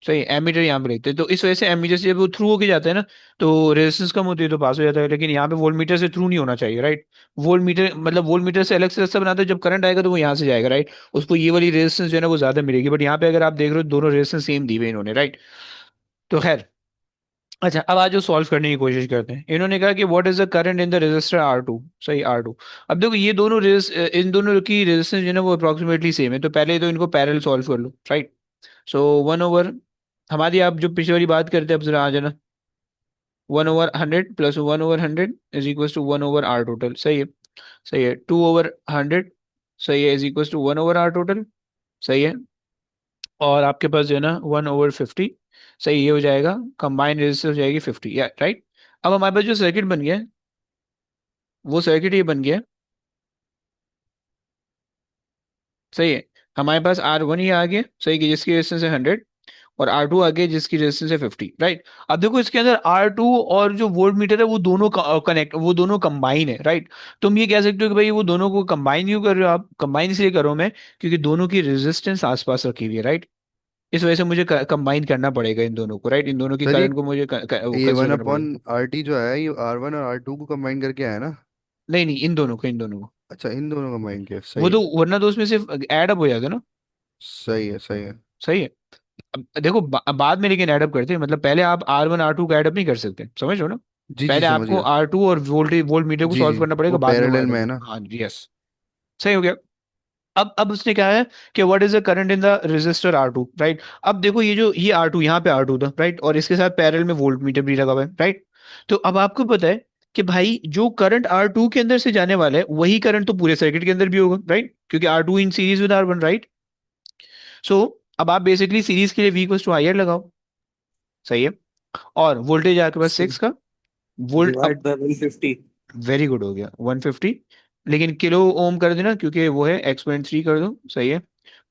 सही। एमीटर यहाँ पे लिखते हैं, तो इस वजह से एमीटर से जब वो थ्रू होके जाता है ना, तो रेजिस्टेंस कम होती है तो पास हो जाता है। लेकिन यहाँ पे वोल्ट मीटर से थ्रू नहीं होना चाहिए, राइट। वोल्ट मीटर मतलब वोल्ट मीटर से अलग से रास्ता बनाते हैं, जब करंट आएगा तो वो यहाँ से जाएगा, राइट। उसको ये वाली रेजिस्टेंस जो है ना वो ज्यादा मिलेगी। बट यहाँ पे अगर आप देख रहे हो दोनों रेजिस्टेंस सेम दी हुई इन्होंने, राइट। तो खैर, अच्छा अब आज जो सॉल्व करने की कोशिश करते हैं। इन्होंने कहा कि what is the current in the resistor R2, सही, R2। अब देखो ये दोनों इन दोनों की रेजिस्टेंस जो है ना वो अप्रोक्सीमेटली सेम है, तो पहले तो इनको पैरेलल सॉल्व कर लो, राइट। सो 1/, हमारी आप जो पिछली वाली बात करते हैं, अब जरा आ जाना। 1/100 plus 1/100 is equal to 1/R total, सही है, सही है। 2/100, सही है, is equal to 1/R total, सही है। और आपके पास जो है ना 1/50, सही, ये हो जाएगा कंबाइंड रेजिस्टेंस हो जाएगी 50, या राइट। अब हमारे पास जो सर्किट बन गया है, वो सर्किट ये बन गया है, सही है। हमारे पास R1 ही आ गया, सही, कि जिसकी रेजिस्टेंस है 100, और R2 आ गया जिसकी रेजिस्टेंस है 50, राइट। अब देखो इसके अंदर R2 और जो वोल्ट मीटर है वो दोनों कनेक्ट, वो दोनों कंबाइन है, राइट। तुम ये कह सकते हो कि भाई वो दोनों को कंबाइन क्यों कर रहे हो आप? कंबाइन इसलिए करो मैं, क्योंकि दोनों की रेजिस्टेंस आसपास रखी हुई है, राइट। इस वजह से मुझे कंबाइन करना पड़ेगा इन दोनों को, राइट। इन दोनों की सर करंट को मुझे ये वन कंसिडर करना अपॉन पड़ेगा। आर टी जो है ये R1 और R2 को कंबाइन करके आया ना। नहीं नहीं, इन दोनों को, इन दोनों को। अच्छा इन दोनों को कंबाइन किया, वो सही तो है। वरना तो उसमें सिर्फ ऐड अप हो जाता ना, सही है, सही है। सही है। अब देखो बाद में लेकिन ऐड अप करते हैं, मतलब पहले आप R1 R2 का ऐड अप नहीं कर सकते, समझ रहे हो ना। जी जी, पहले समझ आपको गया। R2 और वोल्ट मीटर को जी सॉल्व जी, करना पड़ेगा, वो बाद में वो पैरेलल ऐड अप में है होगा, ना। हाँ जी, यस, सही हो गया। अब उसने कहा है कि what is the current in the resistor R2, right. अब देखो ये R2, यहाँ पे R2 था, राइट, और इसके साथ पैरेलल में वोल्ट मीटर भी लगा हुआ है, राइट। तो अब आपको पता है कि भाई जो करंट R2 के अंदर से जाने वाला है वही करंट तो पूरे सर्किट के अंदर भी होगा, राइट, क्योंकि R2 in series with R1, right. So अब आप बेसिकली सीरीज के लिए V इक्वल्स टू IR लगाओ, सही है। और वोल्टेज आपके पास 6 का volt. Divide by 150। Very good, हो गया 150, लेकिन किलो ओम कर देना क्योंकि वो है x.3 कर दो, सही है।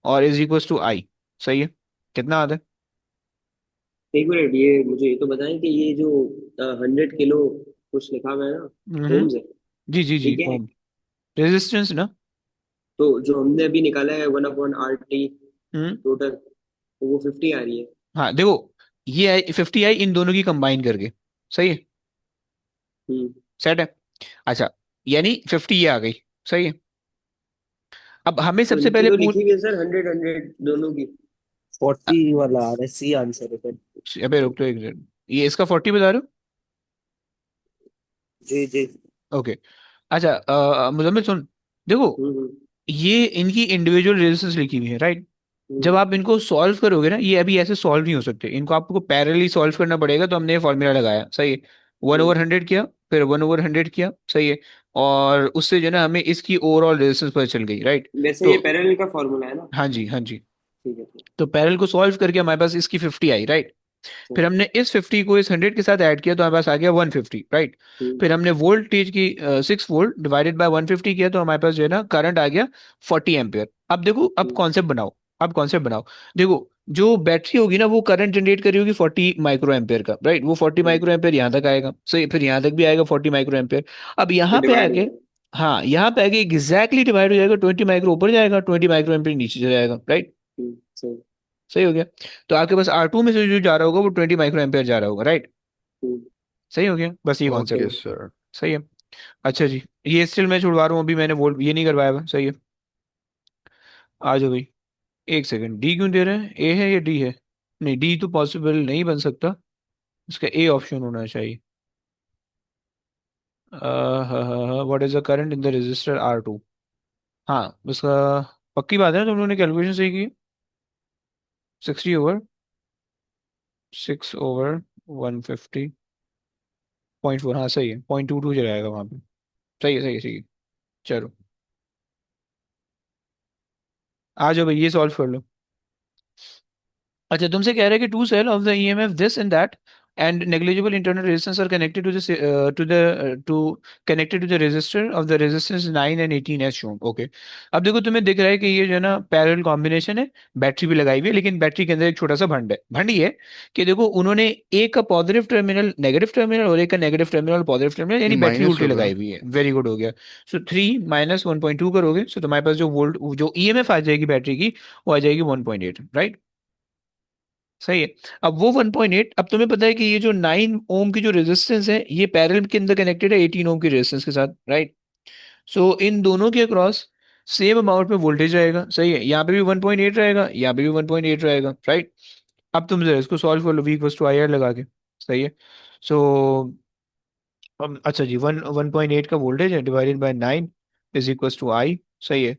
और इज इक्वल टू I, सही है। कितना आता है? एक मिनट, ये मुझे ये तो बताएं कि ये जो 100 किलो कुछ लिखा हुआ है ना, हम्म, ओम्स है, जी जी ये जी, क्या है? ओम, रेजिस्टेंस ना। तो जो हमने अभी निकाला है 1/RT हम्म, टोटल, तो वो 50 आ रही है। हाँ देखो, ये है 50 I इन दोनों की कंबाइन करके, सही है, हम्म। सेट है। अच्छा, यानी 50 ये आ गई, सही है। अब हमें तो सबसे नीचे पहले तो पूछ, लिखी हुई है सर 100 100 दोनों की। 40 वाला आ रहा है, सी आंसर है फिर। अबे रुक तो एक मिनट, ये इसका 40 बता रहे जी जी। हो? ओके। अच्छा, मुजम्मिल सुन, देखो हम्म। ये इनकी इंडिविजुअल रेजिस्टेंस लिखी हुई है, राइट। हम्म। जब आप इनको सॉल्व करोगे ना, ये अभी ऐसे सॉल्व नहीं हो सकते, इनको आपको पैरेलली सॉल्व करना पड़ेगा, तो हमने ये फॉर्मूला लगाया, सही है। वन हम्म। ओवर हंड्रेड किया, फिर 1/100 किया, सही है। और उससे जो है ना हमें इसकी ओवरऑल रेजिस्टेंस पता चल गई, राइट। वैसे तो ये पैरेलल का फॉर्मूला है ना? हाँ जी, हाँ जी। ठीक है, ठीक। तो पैरेलल को सॉल्व करके हमारे पास इसकी 50 आई, राइट। फिर ठीक। हमने इस 50 को इस 100 के साथ ऐड किया तो हमारे पास आ गया 150, राइट। हम्म। फिर हमने वोल्टेज की 6 वोल्ट डिवाइडेड बाय 150 किया तो हमारे पास जो है ना करंट आ गया 40 एम्पियर। अब देखो, अब हम्म। कॉन्सेप्ट बनाओ, अब कॉन्सेप्ट बनाओ। देखो जो बैटरी होगी ना वो करंट जनरेट करी होगी 40 माइक्रो एम्पियर का, राइट। वो 40 माइक्रो एम्पियर यहाँ तक आएगा, सही, फिर यहाँ तक भी आएगा 40 माइक्रो एम्पियर। अब फिर यहाँ पे डिवाइड हो आके, जाएगा। हाँ यहाँ पे आके एग्जैक्टली डिवाइड हो जाएगा, 20 माइक्रो ऊपर जाएगा, 20 माइक्रो एम्पियर नीचे चला जाएगा, राइट। सही। सही हो गया। तो आपके पास R2 में से जो जा रहा होगा वो 20 माइक्रो एम्पियर जा रहा होगा, राइट। हम्म, सही हो गया, बस ये कॉन्सेप्ट ओके है। सर। सही है। अच्छा जी, ये स्टिल मैं छुड़वा रहा हूँ, अभी मैंने वोल्ट ये नहीं करवाया हुआ, सही है। आ जाओ भाई। एक सेकंड, डी क्यों दे रहे हैं, ए है या डी है? नहीं, डी तो पॉसिबल नहीं बन सकता, इसका ए ऑप्शन होना चाहिए। What is the current in the register R2? हाँ, उसका पक्की बात है ना, तुम लोगों ने कैलकुलेशन सही की। 60/6/150.4, हाँ सही है, 0.22 चलाएगा वहाँ पे। सही है, सही है, सही है। चलो, आ जाओ भाई, ये सॉल्व कर लो। अच्छा, तुमसे कह रहा है कि two cell of the EMF this and that and negligible internal resistance are connected to connected to the resistor of the resistance 9 and 18 as shown. Okay. अब देखो, तुम्हें दिख रहा है कि ये जो है ना पैरेलल कॉम्बिनेशन है, बैटरी भी लगाई हुई है, लेकिन बैटरी के अंदर एक छोटा सा भंड है। भंड ये है कि देखो, उन्होंने एक का पॉजिटिव टर्मिनल नेगेटिव टर्मिनल और एक का नेगेटिव टर्मिनल पॉजिटिव टर्मिनल, ये यानी बैटरी माइनस उल्टी होगा। लगाई हुई है। वेरी गुड, हो गया। सो 3 - 1.2 करोगे, सो तुम्हारे पास जो वोल्ट जो ईएमएफ आ जाएगी बैटरी की, वो आ जाएगी 1.8, राइट। सही है। अब वो 1.8, अब तुम्हें पता है कि ये जो 9 ओम की जो रेजिस्टेंस है, ये पैरेलल के अंदर कनेक्टेड है 18 ओम की रेजिस्टेंस के साथ, राइट। सो इन दोनों के अक्रॉस सेम अमाउंट में वोल्टेज रहेगा। सही है, यहाँ पे भी 1.8 रहेगा, यहाँ पे भी 1.8 रहेगा, राइट। अब तुम जरा इसको सॉल्व कर लो, V equals to I R लगा के। सही है। सो अच्छा जी, 1.8 का वोल्टेज है divided by 9 is equals to I. सही है।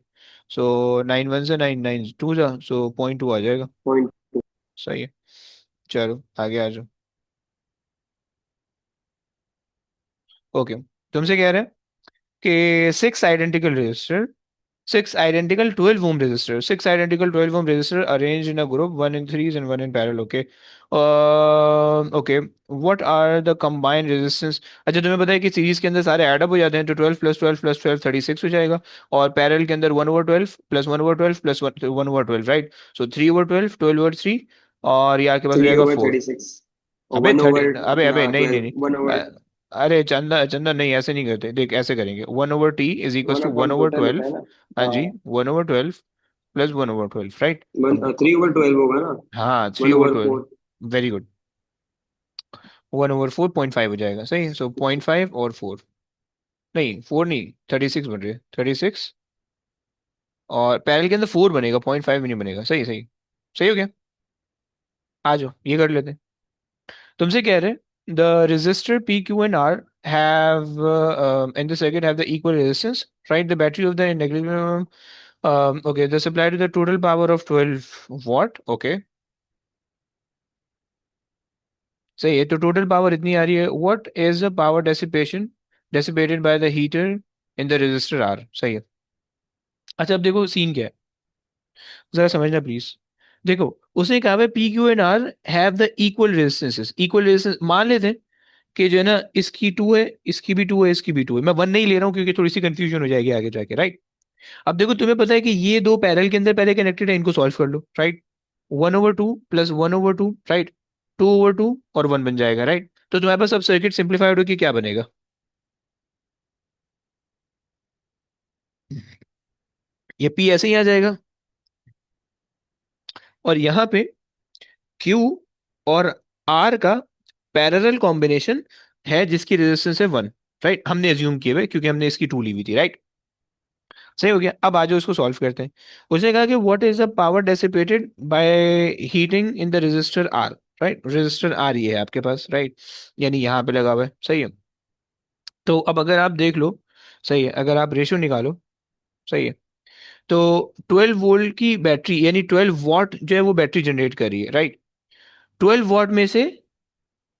सो 9 1 से 9 9 2 जा, सो 0.2 आ जाएगा। पॉइंट। सही है। चलो आगे आ जाओ। ओके। तुमसे कह रहे हैं कि six identical 12 ohm resistor, 6 identical 12 ohm resistor arranged in a group, one in threes and one in parallel. Okay. Okay. What are the combined resistance? अच्छा, तुम्हें पता है कि सीरीज के अंदर सारे ऐड अप हो जाते हैं, तो 12 + 12 + 12 36 हो जाएगा। और पैरेलल के अंदर 1/12 + 1/12 + 1/12, राइट। सो 3/12, 12/3, और ये आपके पास हो थ्री जाएगा ओवर 4। थर्टी सिक्स और अबे वन 30, ओवर अबे अबे नहीं नहीं 12, नहीं। 1/, अ- अरे चंदा चंदा, नहीं ऐसे नहीं करते, देख ऐसे करेंगे, 1/t is equal to one 1/, over total होता ट्वेल्व है ना। हाँ जी, हाँ, 1/12 + 1/12, राइट। अब 3/12 होगा ना। हाँ, three one over over twelve four very good. 1/4 0.5 हो जाएगा, सही है। सो 0.5 और 4, नहीं 4 नहीं, 36 बन रही है, 36। और पैरेलल के अंदर 4 बनेगा, 0.5 भी नहीं बनेगा, सही सही। सही हो गया। आ जाओ, ये कर लेते हैं। तुमसे कह रहे हैं the resistor P, Q and R have in the circuit have the equal resistance, right? The battery of the negligible okay, the supply to the total power of 12 watt, okay। सही है, तो टोटल पावर इतनी आ रही है। What is the power dissipation dissipated by the heater in the resistor R? सही है। अच्छा, अब देखो सीन क्या है, जरा समझना प्लीज। देखो, उसने कहा है P Q and R have the equal resistances, equal resistance मान लेते हैं कि जो है ना, इसकी 2 है, इसकी भी 2 है, इसकी भी 2 है। मैं 1 नहीं ले रहा हूँ क्योंकि थोड़ी सी कंफ्यूजन हो जाएगी आगे जाके, राइट। अब देखो, तुम्हें पता है कि ये दो पैरेलल के अंदर पहले कनेक्टेड है, इनको सॉल्व कर लो, राइट। 1/2 + 1/2, राइट। 2/2 और 1 बन जाएगा, राइट। तो तुम्हारे पास अब सर्किट सिंप्लीफाइड होकर क्या बनेगा? ये पी ऐसे ही आ जाएगा, और यहाँ पे क्यू और आर का पैरेलल कॉम्बिनेशन है, जिसकी रेजिस्टेंस है 1, राइट। हमने एज्यूम किए हुए, क्योंकि हमने इसकी 2 ली हुई थी, राइट। सही हो गया। अब आ जाओ, इसको सॉल्व करते हैं। उसने कहा कि what is the power dissipated by heating in the resistor R, right. Resistor R ये है आपके पास, राइट, यानी यहाँ पे लगा हुआ है, सही है। तो अब अगर आप देख लो, सही है, अगर आप रेशियो निकालो, सही है, तो 12 वोल्ट की बैटरी, यानी 12 वॉट जो है वो बैटरी जनरेट कर रही है, राइट। 12 वॉट में से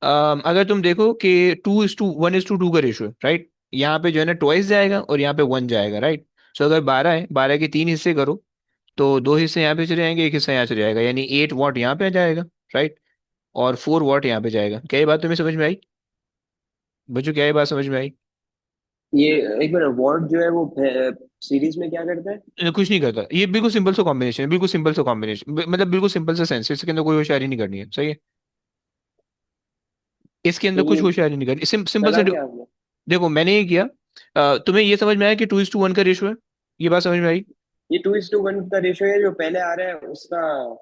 अगर तुम देखो कि 2:1:2 का रेशियो है, राइट। यहाँ पे जो है ना ट्वाइस जाएगा और यहाँ पे 1 जाएगा, राइट। सो अगर 12 है, 12 के 3 हिस्से करो, तो 2 हिस्से यहाँ पे चले जाएंगे, एक हिस्सा यहाँ चले जाएगा, यानी 8 वॉट यहाँ पे आ जाएगा, राइट। और 4 वॉट यहाँ पे जाएगा। क्या ये बात तुम्हें समझ में आई? बच्चों, क्या ये बात समझ में आई? ये एक मिनट, वॉट जो है वो सीरीज में क्या करता है? कुछ नहीं करता, ये बिल्कुल सिंपल सा कॉम्बिनेशन है, बिल्कुल सिंपल सा कॉम्बिनेशन, मतलब बिल्कुल सिंपल सा सेंस, इसके अंदर कोई होशियारी नहीं करनी है, सही है। इसके तो अंदर कुछ ये होशियारी नहीं करनी, सिंपल सा चला क्या आपने? देखो, मैंने ये किया। तुम्हें ये समझ में आया कि 2:1 का रेशियो है? ये बात समझ में आई? ये 2:1 का रेशियो है, जो पहले आ रहा है उसका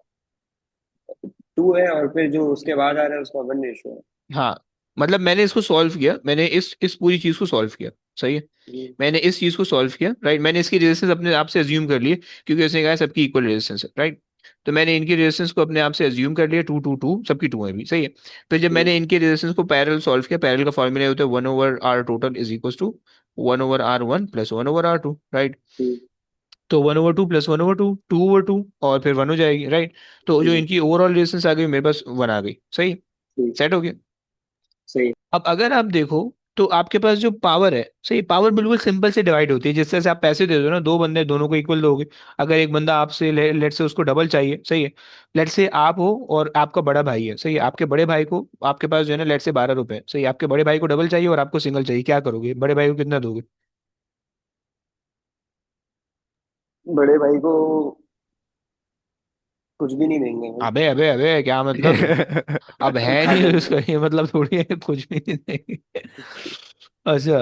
2 है, और फिर जो उसके बाद आ रहा है उसका 1 रेशियो है। हाँ, मतलब मैंने इसको सॉल्व किया, मैंने इस पूरी चीज को सॉल्व किया। सही है। हम्म, मैंने इस चीज को सॉल्व किया, राइट। मैंने इसकी रेजिस्टेंस अपने आप से अज्यूम कर लिए, क्योंकि उसने कहा है सबकी इक्वल रेजिस्टेंस है, राइट। तो मैंने इनकी रेजिस्टेंस को अपने आप से अज्यूम कर लिया, टू टू टू, सबकी टू है भी, सही है। फिर जब हम्म, मैंने इनके रेजिस्टेंस को पैरेलल सॉल्व किया, पैरेलल का फॉर्मूला होता है 1/r total is equal to 1/r1 plus 1/r2, right. Hmm, तो 1/2 प्लस 1/2, 2/2, और फिर 1 हो जाएगी, राइट। तो जो हम्म, इनकी ओवरऑल रेजिस्टेंस आ गई मेरे पास 1 आ गई, सही। हम्म, सेट हो गया। सही। अब अगर आप देखो तो आपके पास जो पावर है, सही, पावर बिल्कुल सिंपल से डिवाइड होती है। जिस तरह से आप पैसे दे दो ना, दो बंदे दोनों को इक्वल दोगे। अगर एक बंदा आपसे लेट से उसको डबल चाहिए, सही है। लेट से आप हो और आपका बड़ा भाई है, सही है। आपके बड़े भाई को, आपके पास जो है ना लेट से 12 रुपए है, सही है। आपके बड़े भाई को डबल चाहिए और आपको सिंगल चाहिए, क्या करोगे? बड़े भाई को कितना दोगे? बड़े भाई को कुछ भी नहीं देंगे भाई। अबे अबे अबे, क्या मतलब? अब है खा नहीं तो जाएंगे। उसका ये मतलब थोड़ी है कुछ भी नहीं देंगे। अच्छा।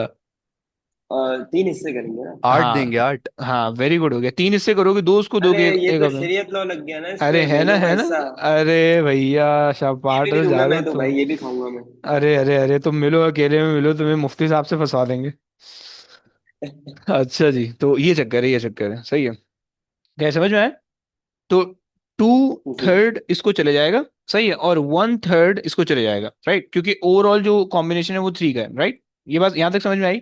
और 3 हिस्से करेंगे ना। 8 देंगे, हाँ 8। हाँ, वेरी गुड हो गया। 3 हिस्से करोगे, दो उसको अरे दोगे, एक ये एक तो अपने। शरीयत लॉ लग गया ना अरे इसमें, है ना, दोनों का है ना। हिस्सा। अरे भैया, ये भी शाबाश नहीं दूंगा जादो मैं तो भाई, तुम। ये भी खाऊंगा मैं। अरे अरे अरे, तुम मिलो, अकेले में मिलो, तुम्हें मुफ्ती साहब से फंसा देंगे। अच्छा जी, तो ये चक्कर है, ये चक्कर है, सही है। क्या समझ में आया? तो टू जी। थर्ड इसको चले जाएगा, सही है, और 1/3 इसको चले जाएगा, राइट, क्योंकि ओवरऑल जो कॉम्बिनेशन है वो 3 का है, राइट। ये बात यहां तक समझ में आई?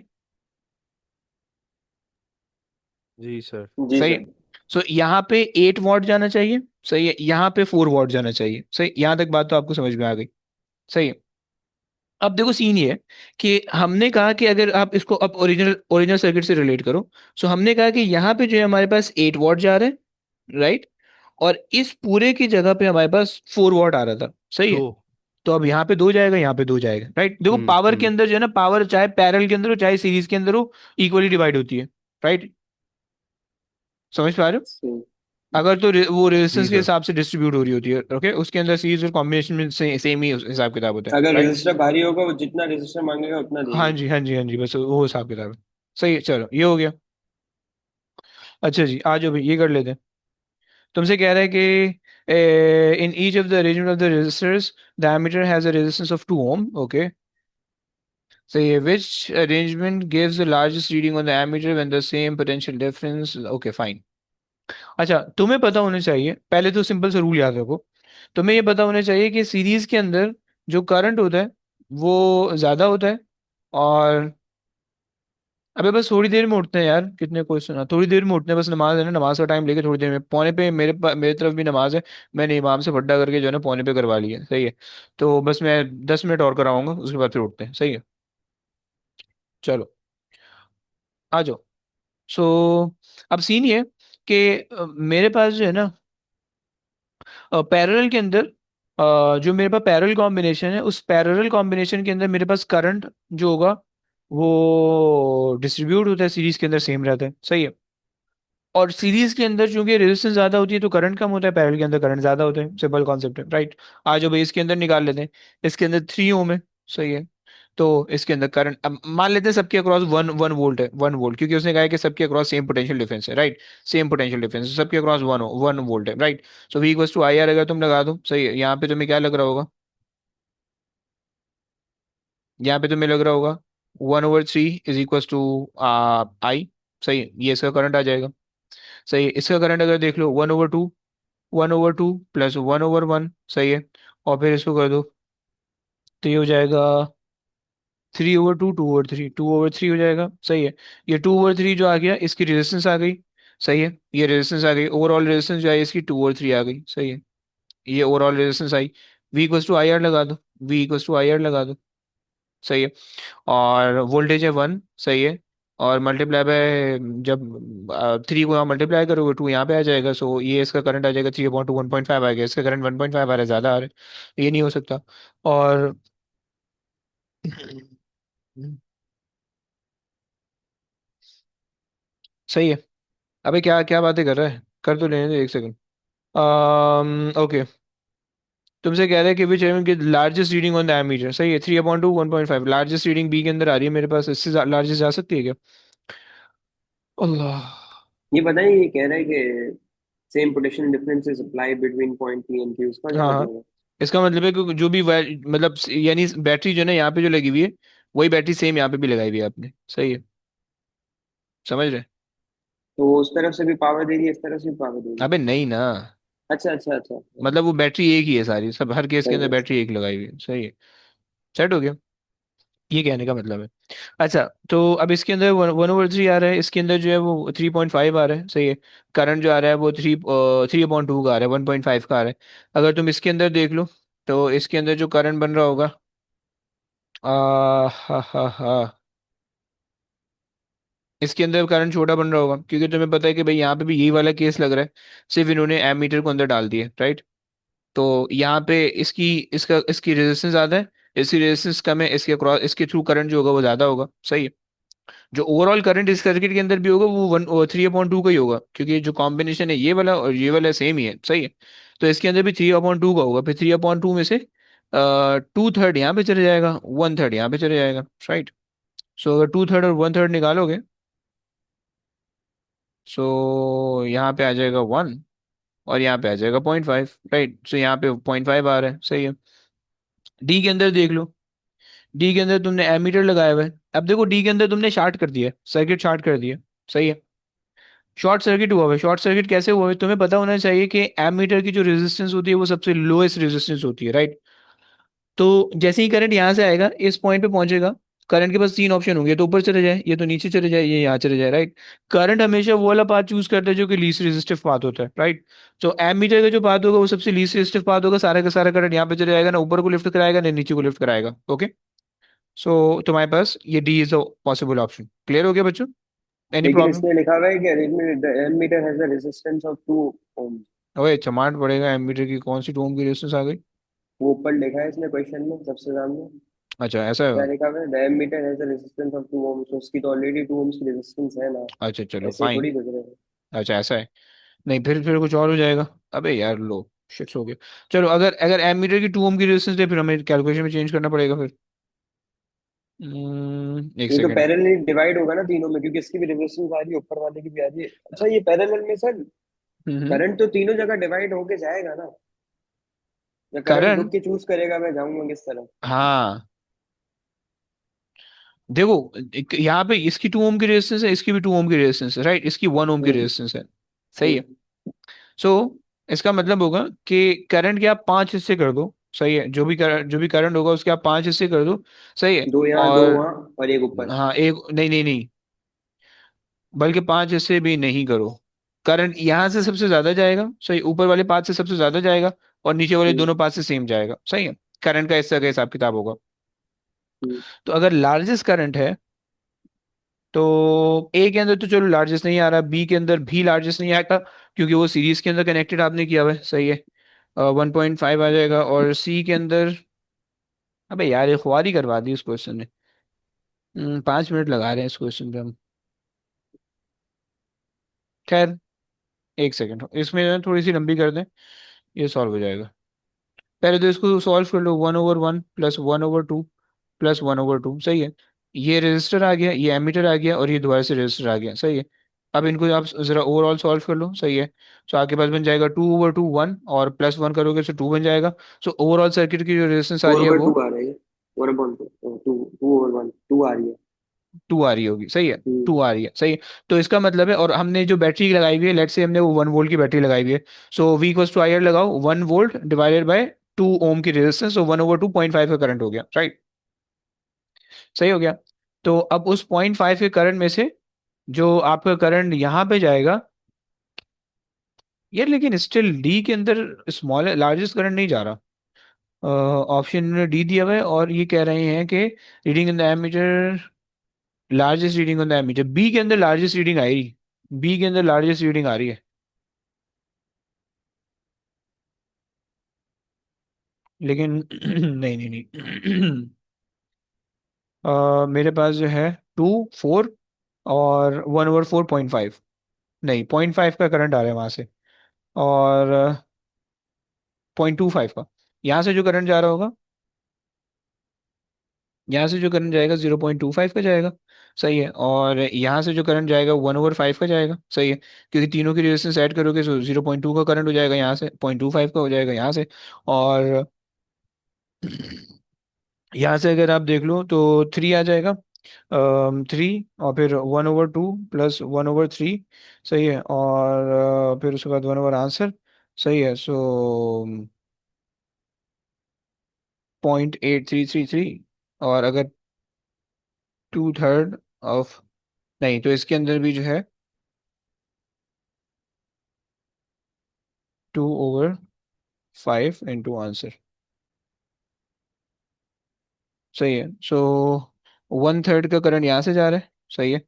जी सर। जी सही है। सर। सो यहाँ पे 8 वॉट जाना चाहिए, सही है। यहाँ पे 4 वॉट जाना चाहिए, सही। यहाँ तक बात तो आपको समझ में आ गई, सही है। अब देखो सीन ये है कि हमने कहा कि अगर आप इसको अब ओरिजिनल ओरिजिनल सर्किट से रिलेट करो। सो हमने कहा कि यहाँ पे जो है हमारे पास 8 वॉट जा रहे हैं, राइट। और इस पूरे की जगह पे हमारे पास 4 वॉट आ रहा था, सही दो। है। तो अब यहाँ पे दो जाएगा, यहाँ पे दो जाएगा, राइट। देखो हम्म, पावर के हम्म। अंदर जो है ना, पावर चाहे पैरेलल के अंदर हो चाहे सीरीज के अंदर हो, इक्वली डिवाइड होती है, राइट। समझ पा रहे हो? सही। अगर तो वो जी रेजिस्टेंस के सर। हिसाब से डिस्ट्रीब्यूट हो रही होती है, ओके, उसके अंदर सीरीज और कॉम्बिनेशन में सेम ही हिसाब किताब होता है, अगर राइट। रजिस्टर भारी होगा, वो जितना रजिस्टर मांगेगा उतना हाँ देंगे। जी, हाँ जी, हाँ जी, बस वो हिसाब किताब है। सही है, चलो ये हो गया। अच्छा जी, आ जाओ भाई, ये कर लेते हैं। तुमसे कह रहा है कि in each of the arrangement of the resistors diameter has a resistance of 2 ohm, okay. सही है, which arrangement gives the largest reading on the ammeter when the same potential difference, okay fine। अच्छा, तुम्हें पता होना चाहिए, पहले तो simple सा रूल याद रखो। तुम्हें ये पता होना चाहिए कि सीरीज के अंदर जो करंट होता है वो ज्यादा होता है। और अबे बस थोड़ी देर में उठते हैं यार, कितने क्वेश्चन है, थोड़ी देर में उठते हैं, बस नमाज है ना, नमाज का टाइम लेके थोड़ी देर में, पौने पे मेरे तरफ भी नमाज है। मैंने इमाम से फड्डा करके जो है ना पौने पे करवा लिया है, सही है। तो बस मैं 10 मिनट और कराऊंगा, उसके बाद फिर उठते हैं, सही है। चलो, आ जाओ। सो अब सीन ये है कि मेरे पास जो है ना पैरेलल के अंदर, जो मेरे पास पैरेलल कॉम्बिनेशन है, उस पैरेलल कॉम्बिनेशन के अंदर मेरे पास करंट जो होगा वो डिस्ट्रीब्यूट होता है, सीरीज के अंदर सेम रहता है, सही है। और सीरीज के अंदर चूंकि रेजिस्टेंस ज्यादा होती है तो करंट कम होता है, पैरेलल के अंदर करंट ज्यादा होता है, सिंपल कॉन्सेप्ट है, राइट। आ जाओ भाई, इसके अंदर निकाल लेते हैं। इसके अंदर 3 ओम है, सही है। तो इसके अंदर करंट, अब मान लेते हैं सबके अक्रॉस वन वन वोल्ट है, 1 वोल्ट, क्योंकि उसने कहा है कि सबके अक्रॉस सेम पोटेंशियल डिफरेंस है, राइट। सेम पोटेंशियल डिफरेंस, सबके अक्रॉस 1 वोल्ट है, right. So V equals to I R, अगर तुम लगा दो, सही है। यहाँ पे तुम्हें क्या लग रहा होगा? यहाँ पे तुम्हें लग रहा होगा 1/3 इज इक्वल्स टू आई, सही है। ये इसका करंट आ जाएगा, सही है। इसका करंट अगर देख लो, 1/2, 1/2 प्लस 1/1, सही है। और फिर इसको कर दो, तो ये हो जाएगा 3/2, 2/3, 2/3 हो जाएगा, सही है। ये 2/3 जो आ गया, इसकी रेजिस्टेंस आ गई, सही है। ये रेजिस्टेंस आ गई, ओवरऑल रेजिस्टेंस जो है इसकी 2/3 आ गई, सही है। ये ओवरऑल रेजिस्टेंस आई। V equals to I R लगा दो, V equals to I R लगा दो, सही है। और वोल्टेज है 1, सही है। और मल्टीप्लाई बाय, जब 3 को यहाँ मल्टीप्लाई करोगे 2 यहाँ पे आ जाएगा, सो ये इसका करंट आ जाएगा 3/2, 1.5 आ गया। इसका करंट 1.5 आ रहा है, ज़्यादा आ रहा है, ये नहीं हो सकता। और सही है। अबे क्या क्या बातें कर रहा है, कर तो लेने दे, एक सेकंड। ओके। तुमसे कह रहा है कि विच की largest reading on the ammeter, सही है। 3/2, 1.5, लार्जेस्ट रीडिंग बी के अंदर आ रही है मेरे पास, इससे लार्जेस्ट जा सकती है क्या? अल्लाह। ये बताइए, ये कह रहा है कि same potential difference is apply between point P and Q, उसका क्या हाँ हाँ, मतलब है? इसका मतलब है कि जो भी मतलब यानी बैटरी जो है ना यहाँ पे जो लगी हुई है, वही बैटरी सेम यहाँ पे भी लगाई हुई है आपने, सही है, समझ रहे? तो वो उस तरफ से भी पावर देगी, इस तरफ से भी पावर देगी? अबे नहीं ना, अच्छा अच्छा अच्छा अच्छा। मतलब वो बैटरी एक ही है सारी, सब हर केस के सही अंदर है। बैटरी एक लगाई हुई है, सही है, सेट हो गया, ये कहने का मतलब है। अच्छा, तो अब इसके अंदर 1/3 आ रहा है, इसके अंदर जो है वो 3.5 आ रहा है, सही है। करंट जो आ रहा है वो 3/2 का आ रहा है, 1.5 का आ रहा है। अगर तुम इसके अंदर देख लो, तो इसके अंदर जो करंट बन रहा होगा, हा हा हा, इसके अंदर करंट छोटा बन रहा होगा, क्योंकि तुम्हें पता है कि भाई यहाँ पे भी यही वाला केस लग रहा है, सिर्फ इन्होंने एमीटर को अंदर डाल दिया, राइट। तो यहाँ पे इसकी रेजिस्टेंस ज्यादा है, इसकी रेजिस्टेंस कम है, इसके क्रॉस इसके थ्रू करंट जो होगा वो ज्यादा होगा, सही है। जो ओवरऑल करंट इस सर्किट के अंदर भी होगा वो 3/2 का ही होगा, क्योंकि जो कॉम्बिनेशन है ये वाला और ये वाला सेम ही है, सही है। तो इसके अंदर भी 3/2 का होगा, फिर 3/2 में से 2/3 यहाँ पे चले जाएगा, 1/3 यहाँ पे चले जाएगा, राइट। सो अगर 2/3 और 1/3 निकालोगे, सो यहाँ पे आ जाएगा 1, और यहाँ पे आ जाएगा 0.5, राइट। सो यहाँ पे 0.5 आ रहा है, सही है। डी के अंदर देख लो, डी के अंदर तुमने एमीटर लगाया हुआ है, अब देखो डी के अंदर तुमने शार्ट कर दिया, सर्किट शार्ट कर दिया, सही है। शॉर्ट सर्किट हुआ है, शॉर्ट सर्किट कैसे हुआ है तुम्हें पता होना चाहिए कि एमीटर की जो रेजिस्टेंस होती है वो सबसे लोएस्ट रेजिस्टेंस होती है, राइट। तो जैसे ही करंट यहाँ से आएगा इस पॉइंट पे पहुंचेगा, करंट के पास तीन ऑप्शन होंगे, तो ऊपर चले जाए, ये तो नीचे चले जाए, ये यहाँ चले जाए, राइट। करंट हमेशा वो वाला पाथ चूज करता है जो कि लीस्ट रेजिस्टिव पाथ होता है, राइट। तो एमीटर का जो पाथ होगा वो सबसे लीस्ट रेजिस्टिव पाथ होगा, सारा का सारा करंट यहाँ पे चले जाएगा, ना ऊपर को लिफ्ट कराएगा ना नीचे को लिफ्ट कराएगा, ओके। सो तुम्हारे पास ये D is a possible option, clear हो गया बच्चों? एनी लेकिन प्रॉब्लम? इसमें लिखा हुआ है कि arrangement the ammeter has a resistance of 2 ohm. ओए चमाट पड़ेगा, एमीटर की कौन सी टोम की रेजिस्टेंस आ गई? वो ऊपर लिखा है इसमें क्वेश्चन में सबसे सामने। अच्छा ऐसा क्या है। लिखा हुआ है? The ammeter has a resistance of 2 ohm, तो उसकी तो ऑलरेडी 2 ओम्स की रेजिस्टेंस है ना। अच्छा चलो ऐसे फाइन। थोड़ी गुजरे हैं। अच्छा ऐसा है, नहीं फिर कुछ और हो जाएगा। अबे यार लो, शिट हो गया। चलो, अगर अगर एमीटर की 2 ओम की रेजिस्टेंस है फिर हमें कैलकुलेशन में चेंज करना पड़ेगा फिर। एक ये तो सेकेंड। पैरेलली डिवाइड होगा ना तीनों में, क्योंकि इसकी भी रेजिस्टेंस आ रही है, ऊपर वाले की भी आ रही है। अच्छा, ये पैरेलल में सर हम्म। करंट तो तीनों जगह डिवाइड होके जाएगा ना? या करंट रुक करंट, के चूज करेगा मैं जाऊंगा किस तरफ? हाँ, देखो, यहाँ पे इसकी 2 ओम की रेजिस्टेंस है, इसकी भी 2 ओम की रेजिस्टेंस है, राइट, इसकी 1 ओम की हम्म रेजिस्टेंस है, सही है। हम्म सो इसका मतलब होगा कि करंट के आप 5 हिस्से कर दो, सही है, जो भी करंट होगा उसके आप 5 हिस्से कर दो, सही है। दो यहाँ दो और वहाँ और एक ऊपर। हाँ, एक नहीं नहीं नहीं, बल्कि 5 हिस्से भी नहीं करो। करंट यहाँ से सबसे ज्यादा जाएगा, सही, ऊपर वाले पाथ से सबसे ज्यादा जाएगा, और नीचे वाले हम्म दोनों पाथ से सेम जाएगा, सही है। करंट का हिस्सा का हिसाब किताब होगा। हम्म तो अगर लार्जेस्ट करंट है, तो ए के अंदर तो चलो लार्जेस्ट नहीं आ रहा, बी के अंदर भी लार्जेस्ट नहीं आएगा, क्योंकि वो सीरीज के अंदर कनेक्टेड आपने किया हुआ है, सही है। 1.5 आ जाएगा, और सी के अंदर, अबे यार ये खुआरी करवा दी इस क्वेश्चन ने। 5 मिनट लगा रहे हैं इस क्वेश्चन पे हम, खैर, एक सेकंड इसमें ना थोड़ी सी लंबी कर दें, ये सॉल्व हो जाएगा। पहले तो इसको सॉल्व कर लो, 1/1 प्लस 1/2 प्लस 1/2, सही है। ये रेजिस्टर आ गया, ये एमीटर आ गया, और ये दोबारा से रेजिस्टर आ गया, सही है। अब इनको आप जरा ओवरऑल सॉल्व कर लो, सही है। तो आपके पास बन जाएगा 2/2 1, और +1 करोगे तो 2 बन जाएगा। सो ओवरऑल सर्किट की जो रेजिस्टेंस आ फोर रही है ओवर वो टू आ रही है। 4/2, two two over one, two आ रही है। 2 आ रही होगी, सही है। हम्म 2 आ रही है, सही है। तो इसका मतलब है, और हमने जो बैटरी लगाई हुई है, लेट से हमने वो 1 वोल्ट की बैटरी लगाई हुई है, सो V इक्वल्स टू IR लगाओ, 1 वोल्ट डिवाइडेड बाय 2 ओम की रेजिस्टेंस, तो 1/2 0.5 का करंट हो गया, राइट, सही हो गया। तो अब उस 0.5 के करंट में से जो आपका करंट यहाँ पे जाएगा, यार लेकिन स्टिल डी के अंदर स्मॉल लार्जेस्ट करंट नहीं जा रहा। ऑप्शन में डी दिया हुआ है, और ये कह रहे हैं कि reading in the ammeter, largest reading in the ammeter, B के अंदर लार्जेस्ट रीडिंग आई, बी के अंदर लार्जेस्ट रीडिंग आ रही है, लेकिन नहीं नहीं नहीं मेरे पास जो है 2 4 और 1/4.5, नहीं 0.5 का करंट आ रहा है वहां से, और 0.25 का यहाँ से जो करंट जा रहा होगा, यहाँ से जो करंट जाएगा 0.25 का जाएगा, सही है। और यहाँ से जो करंट जाएगा 1/5 का जाएगा, सही है, क्योंकि तीनों की रेजिस्टेंस ऐड करोगे तो 0.2 का करंट हो जाएगा यहाँ से, 0.25 का हो जाएगा यहाँ से, और यहाँ से अगर आप देख लो तो 3 आ जाएगा, 3, और फिर 1/2 प्लस 1/3, सही है, और फिर उसके बाद 1/आंसर, सही है। सो 0.8333, और अगर 2/3 ऑफ, नहीं तो इसके अंदर भी जो है 2/5 इंटू आंसर, सही है। सो 1/3 का करंट यहाँ से जा रहा है, सही है,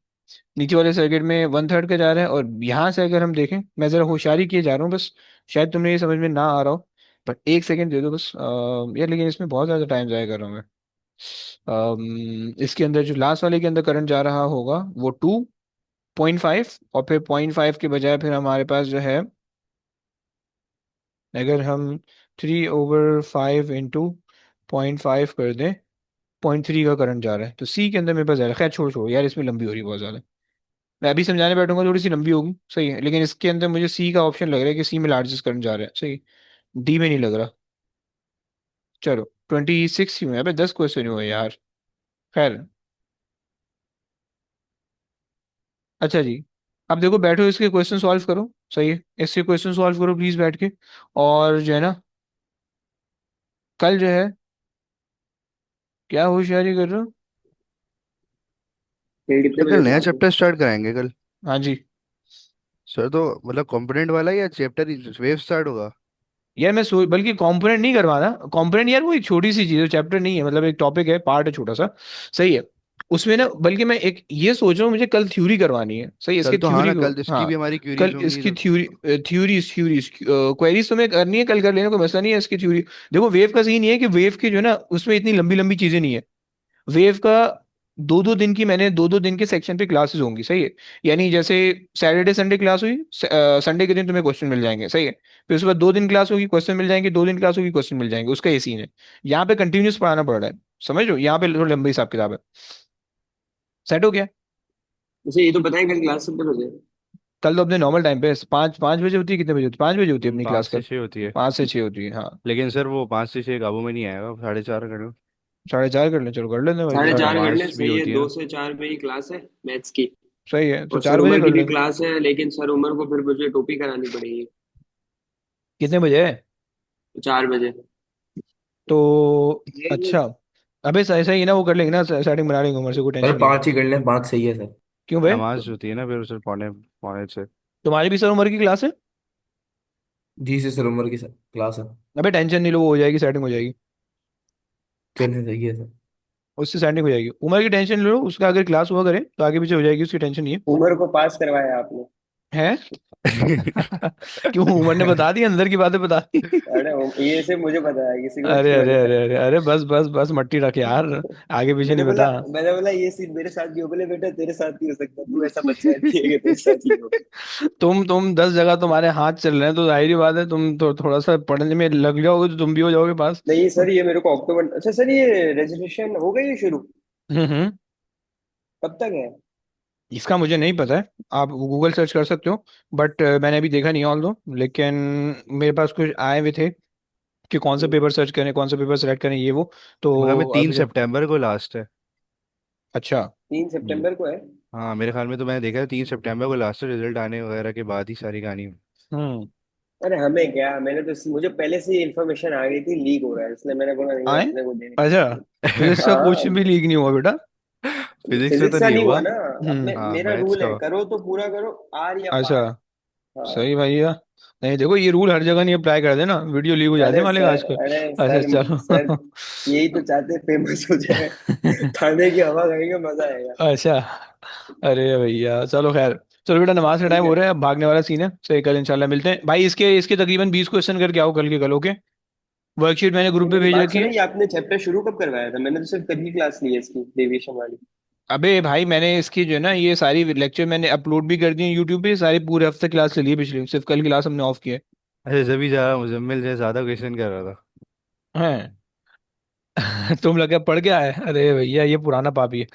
नीचे वाले सर्किट में 1/3 का जा रहा है। और यहाँ से अगर हम देखें, मैं जरा होशियारी किए जा रहा हूँ बस, शायद तुमने ये समझ में ना आ रहा हो, बट एक सेकंड दे दो बस, यार लेकिन इसमें बहुत ज़्यादा टाइम जाया कर रहा हूँ मैं। इसके अंदर जो लास्ट वाले के अंदर करंट जा रहा होगा वो 2.5, और फिर 0.5 के बजाय फिर हमारे पास जो है, अगर हम 3/5 इंटू 0.5 कर दें, 0.3 का करंट जा रहा है, तो सी के अंदर मेरे पास जा रहा है। खैर छोड़ छोड़ यार, इसमें लंबी हो रही है बहुत ज़्यादा, मैं अभी समझाने बैठूंगा थोड़ी सी लंबी होगी, सही है, लेकिन इसके अंदर मुझे सी का ऑप्शन लग रहा है कि सी में लार्जेस्ट करंट जा रहा है, सही, डी में नहीं लग रहा। चलो 26 ही हुए, अबे 10 क्वेश्चन हुए यार। खैर, अच्छा जी, अब देखो बैठो, इसके क्वेश्चन सॉल्व करो, सही है, इसके क्वेश्चन सॉल्व करो प्लीज बैठ के, और जो है ना, कल जो है, क्या होशियारी कर रहे हो? फिर कितने तो बजे कल से नया आते हो? चैप्टर स्टार्ट कराएंगे कल। हाँ जी। सर तो मतलब कंपोनेंट वाला या चैप्टर वेव स्टार्ट होगा? यार मैं बल्कि कंपोनेंट नहीं करवाना, कंपोनेंट यार वो एक छोटी सी चीज है, चैप्टर नहीं है, मतलब एक टॉपिक है, पार्ट है छोटा सा, सही है, उसमें ना, बल्कि मैं एक ये सोच रहा हूँ, मुझे कल थ्योरी करवानी है, सही है, कल इसकी तो हाँ थ्योरी ना, को, कल इसकी हाँ, भी हमारी कल क्यूरीज होंगी इसकी तो। थ्योरी, थ्योरीज क्वेरीज तो मैं करनी है, कल कर लेना, कोई मसला नहीं है, इसकी थ्योरी। देखो वेव का सीन ये है कि वेव की जो है ना, उसमें इतनी लंबी लंबी चीजें नहीं है, वेव का 2-2 दिन की, मैंने 2-2 दिन के सेक्शन पे क्लासेस होंगी, सही है, यानी जैसे सैटरडे संडे क्लास हुई, संडे के दिन तुम्हें क्वेश्चन मिल जाएंगे, सही है, फिर उसके बाद 2 दिन क्लास होगी, क्वेश्चन मिल जाएंगे, 2 दिन क्लास होगी, क्वेश्चन मिल जाएंगे, उसका ये सीन है। यहाँ पे कंटिन्यूस पढ़ाना पड़ रहा है, समझ लो, यहाँ पे थोड़ा लंबी हिसाब किताब है। सेट हो गया? मुझे ये तो पता है कल क्लास कितने बजे है? कल तो अपने नॉर्मल टाइम पे 5-5 बजे होती है, कितने बजे होती है, 5 बजे होती है अपनी पाँच क्लास से कल, छः होती है। 5 से 6 होती है, हाँ। लेकिन सर वो 5 से 6 काबू में नहीं आएगा, 4:30 कर लो। 4:30 कर लें, चलो कर लेते हैं भाई, साढ़े क्या सर चार करें। कर ले, एडवांस भी सही है, होती है दो ना। से चार में ही क्लास है मैथ्स की। सही है, तो और सर 4 बजे उमर कर की भी लेंगे। क्लास है, लेकिन सर उमर को फिर मुझे टोपी करानी पड़ेगी। कितने बजे है? तो 4 बजे। तो अच्छा, अबे सही सही है ना, वो कर लेंगे ना, सेटिंग बना लेंगे, उम्र से कोई सर टेंशन नहीं है। 5 ही कर लें, 5 सही है सर। क्यों भाई? नमाज होती है ना फिर सर, पौने पौने से। तुम्हारी भी सर उम्र की क्लास है? जी से सर उमर की क्लास है। अबे टेंशन नहीं लो, वो हो जाएगी, सेटिंग हो जाएगी, चलिए सही है सर। उससे सेटिंग हो जाएगी, उम्र की टेंशन लो, उसका अगर क्लास हुआ करे तो आगे पीछे हो जाएगी, उसकी टेंशन नहीं है। उमर को पास करवाया आपने? हैं? क्यों, उमर ने बता दी, अंदर की बातें बता दी? अरे ये सिर्फ मुझे पता है, किसी को अरे नहीं अरे पता अरे अरे अरे, बस बस बस मट्टी रख यार, है। आगे पीछे मैंने नहीं बोला बता। मैंने बोला ये सीन मेरे साथ भी हो, बोले बेटा तेरे साथ नहीं हो सकता, तू ऐसा बच्चा नहीं है कि तेरे साथ ही हो। तुम 10 जगह तुम्हारे हाथ चल रहे हैं, तो जाहिर सी बात है, तुम तो थोड़ा सा पढ़ने में लग जाओगे तो तुम भी हो जाओगे पास। नहीं सर, ये मेरे को अक्टूबर, अच्छा सर ये रजिस्ट्रेशन हो गई है शुरू? हम्म। कब तक है? इसका मुझे नहीं पता है, आप गूगल सर्च कर सकते हो, बट मैंने अभी देखा नहीं ऑल दो, लेकिन मेरे पास कुछ आए हुए थे कि कौन सा हम्म, पेपर सर्च करें, कौन सा पेपर सेलेक्ट करें, ये वो, मगर तो में तीन अभी जो, सितंबर को लास्ट है। अच्छा। हम्म। 3 सितंबर को है? हाँ मेरे ख्याल में तो मैंने देखा है 3 सितंबर को लास्ट है, रिजल्ट आने वगैरह के बाद ही सारी कहानी। हम्म। अरे हमें क्या, मैंने तो मुझे पहले से ही इन्फॉर्मेशन आ गई थी लीक हो रहा है, इसलिए मैंने बोला नहीं आए, अपने को देने अच्छा, की। फिजिक्स का कुछ हाँ, भी लीक नहीं हुआ बेटा। फिजिक्स से तो फिजिक्स का नहीं नहीं हुआ हुआ। ना। अपने हम्म। हाँ मेरा मैथ्स रूल का है, हुआ। करो तो पूरा करो, आर या अच्छा, पार। हाँ। सही भैया, नहीं देखो ये रूल हर जगह नहीं अप्लाई कर देना, वीडियो लीक हो जाते हैं अरे मालिक सर, आजकल। अरे अच्छा सर, सर चलो। यही तो चाहते, फेमस हो जाए, खाने की हवा खाएंगे, मजा आएगा। अच्छा, अरे भैया चलो खैर, चलो बेटा नमाज का ठीक टाइम हो है। रहा है, अब भागने वाला सीन है, सही, कल इंशाल्लाह मिलते हैं भाई, इसके इसके तकरीबन 20 क्वेश्चन करके आओ कल के, कल ओके, वर्कशीट मैंने ये ग्रुप पे मेरी भेज बात रखी सुनो, है। ये आपने चैप्टर शुरू कब करवाया था? मैंने तो सिर्फ कल ही क्लास ली है इसकी, डेविएशन वाली। अबे भाई मैंने इसकी जो है ना, ये सारी लेक्चर मैंने अपलोड भी कर दी है यूट्यूब पे, सारी पूरे हफ्ते क्लास चली है पिछली, सिर्फ कल क्लास हमने ऑफ किया अच्छा जब भी जा रहा मुजम्मिल से ज्यादा क्वेश्चन कर रहा था। है। तुम लगे पढ़ के आए, अरे भैया ये पुराना पापी है।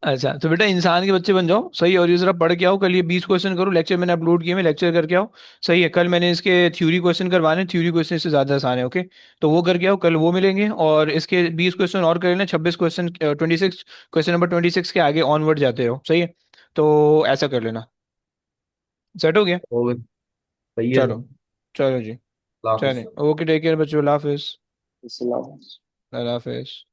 अच्छा तो बेटा इंसान के बच्चे बन जाओ, सही है, और ये जरा पढ़ के आओ, कल ये 20 क्वेश्चन करो, लेक्चर मैंने अपलोड किए, मैं लेक्चर करके आओ। सही है, कल मैंने इसके थ्योरी क्वेश्चन करवाने, थ्योरी क्वेश्चन इससे ज्यादा आसान है, ओके। तो वो करके आओ, कल वो मिलेंगे, और इसके 20 क्वेश्चन और कर लेना, 26 क्वेश्चन, 26, क्वेश्चन नंबर 26 के आगे ऑनवर्ड जाते हो, सही है। तो ऐसा कर लेना। सेट हो गया। हो गया। सही है चलो। सर। चलो जी। लाख। चलें, ओके, टेक केयर बच्चों, अल्लाह हाफिज़। इस्लाम। अल्लाह हाफिज़।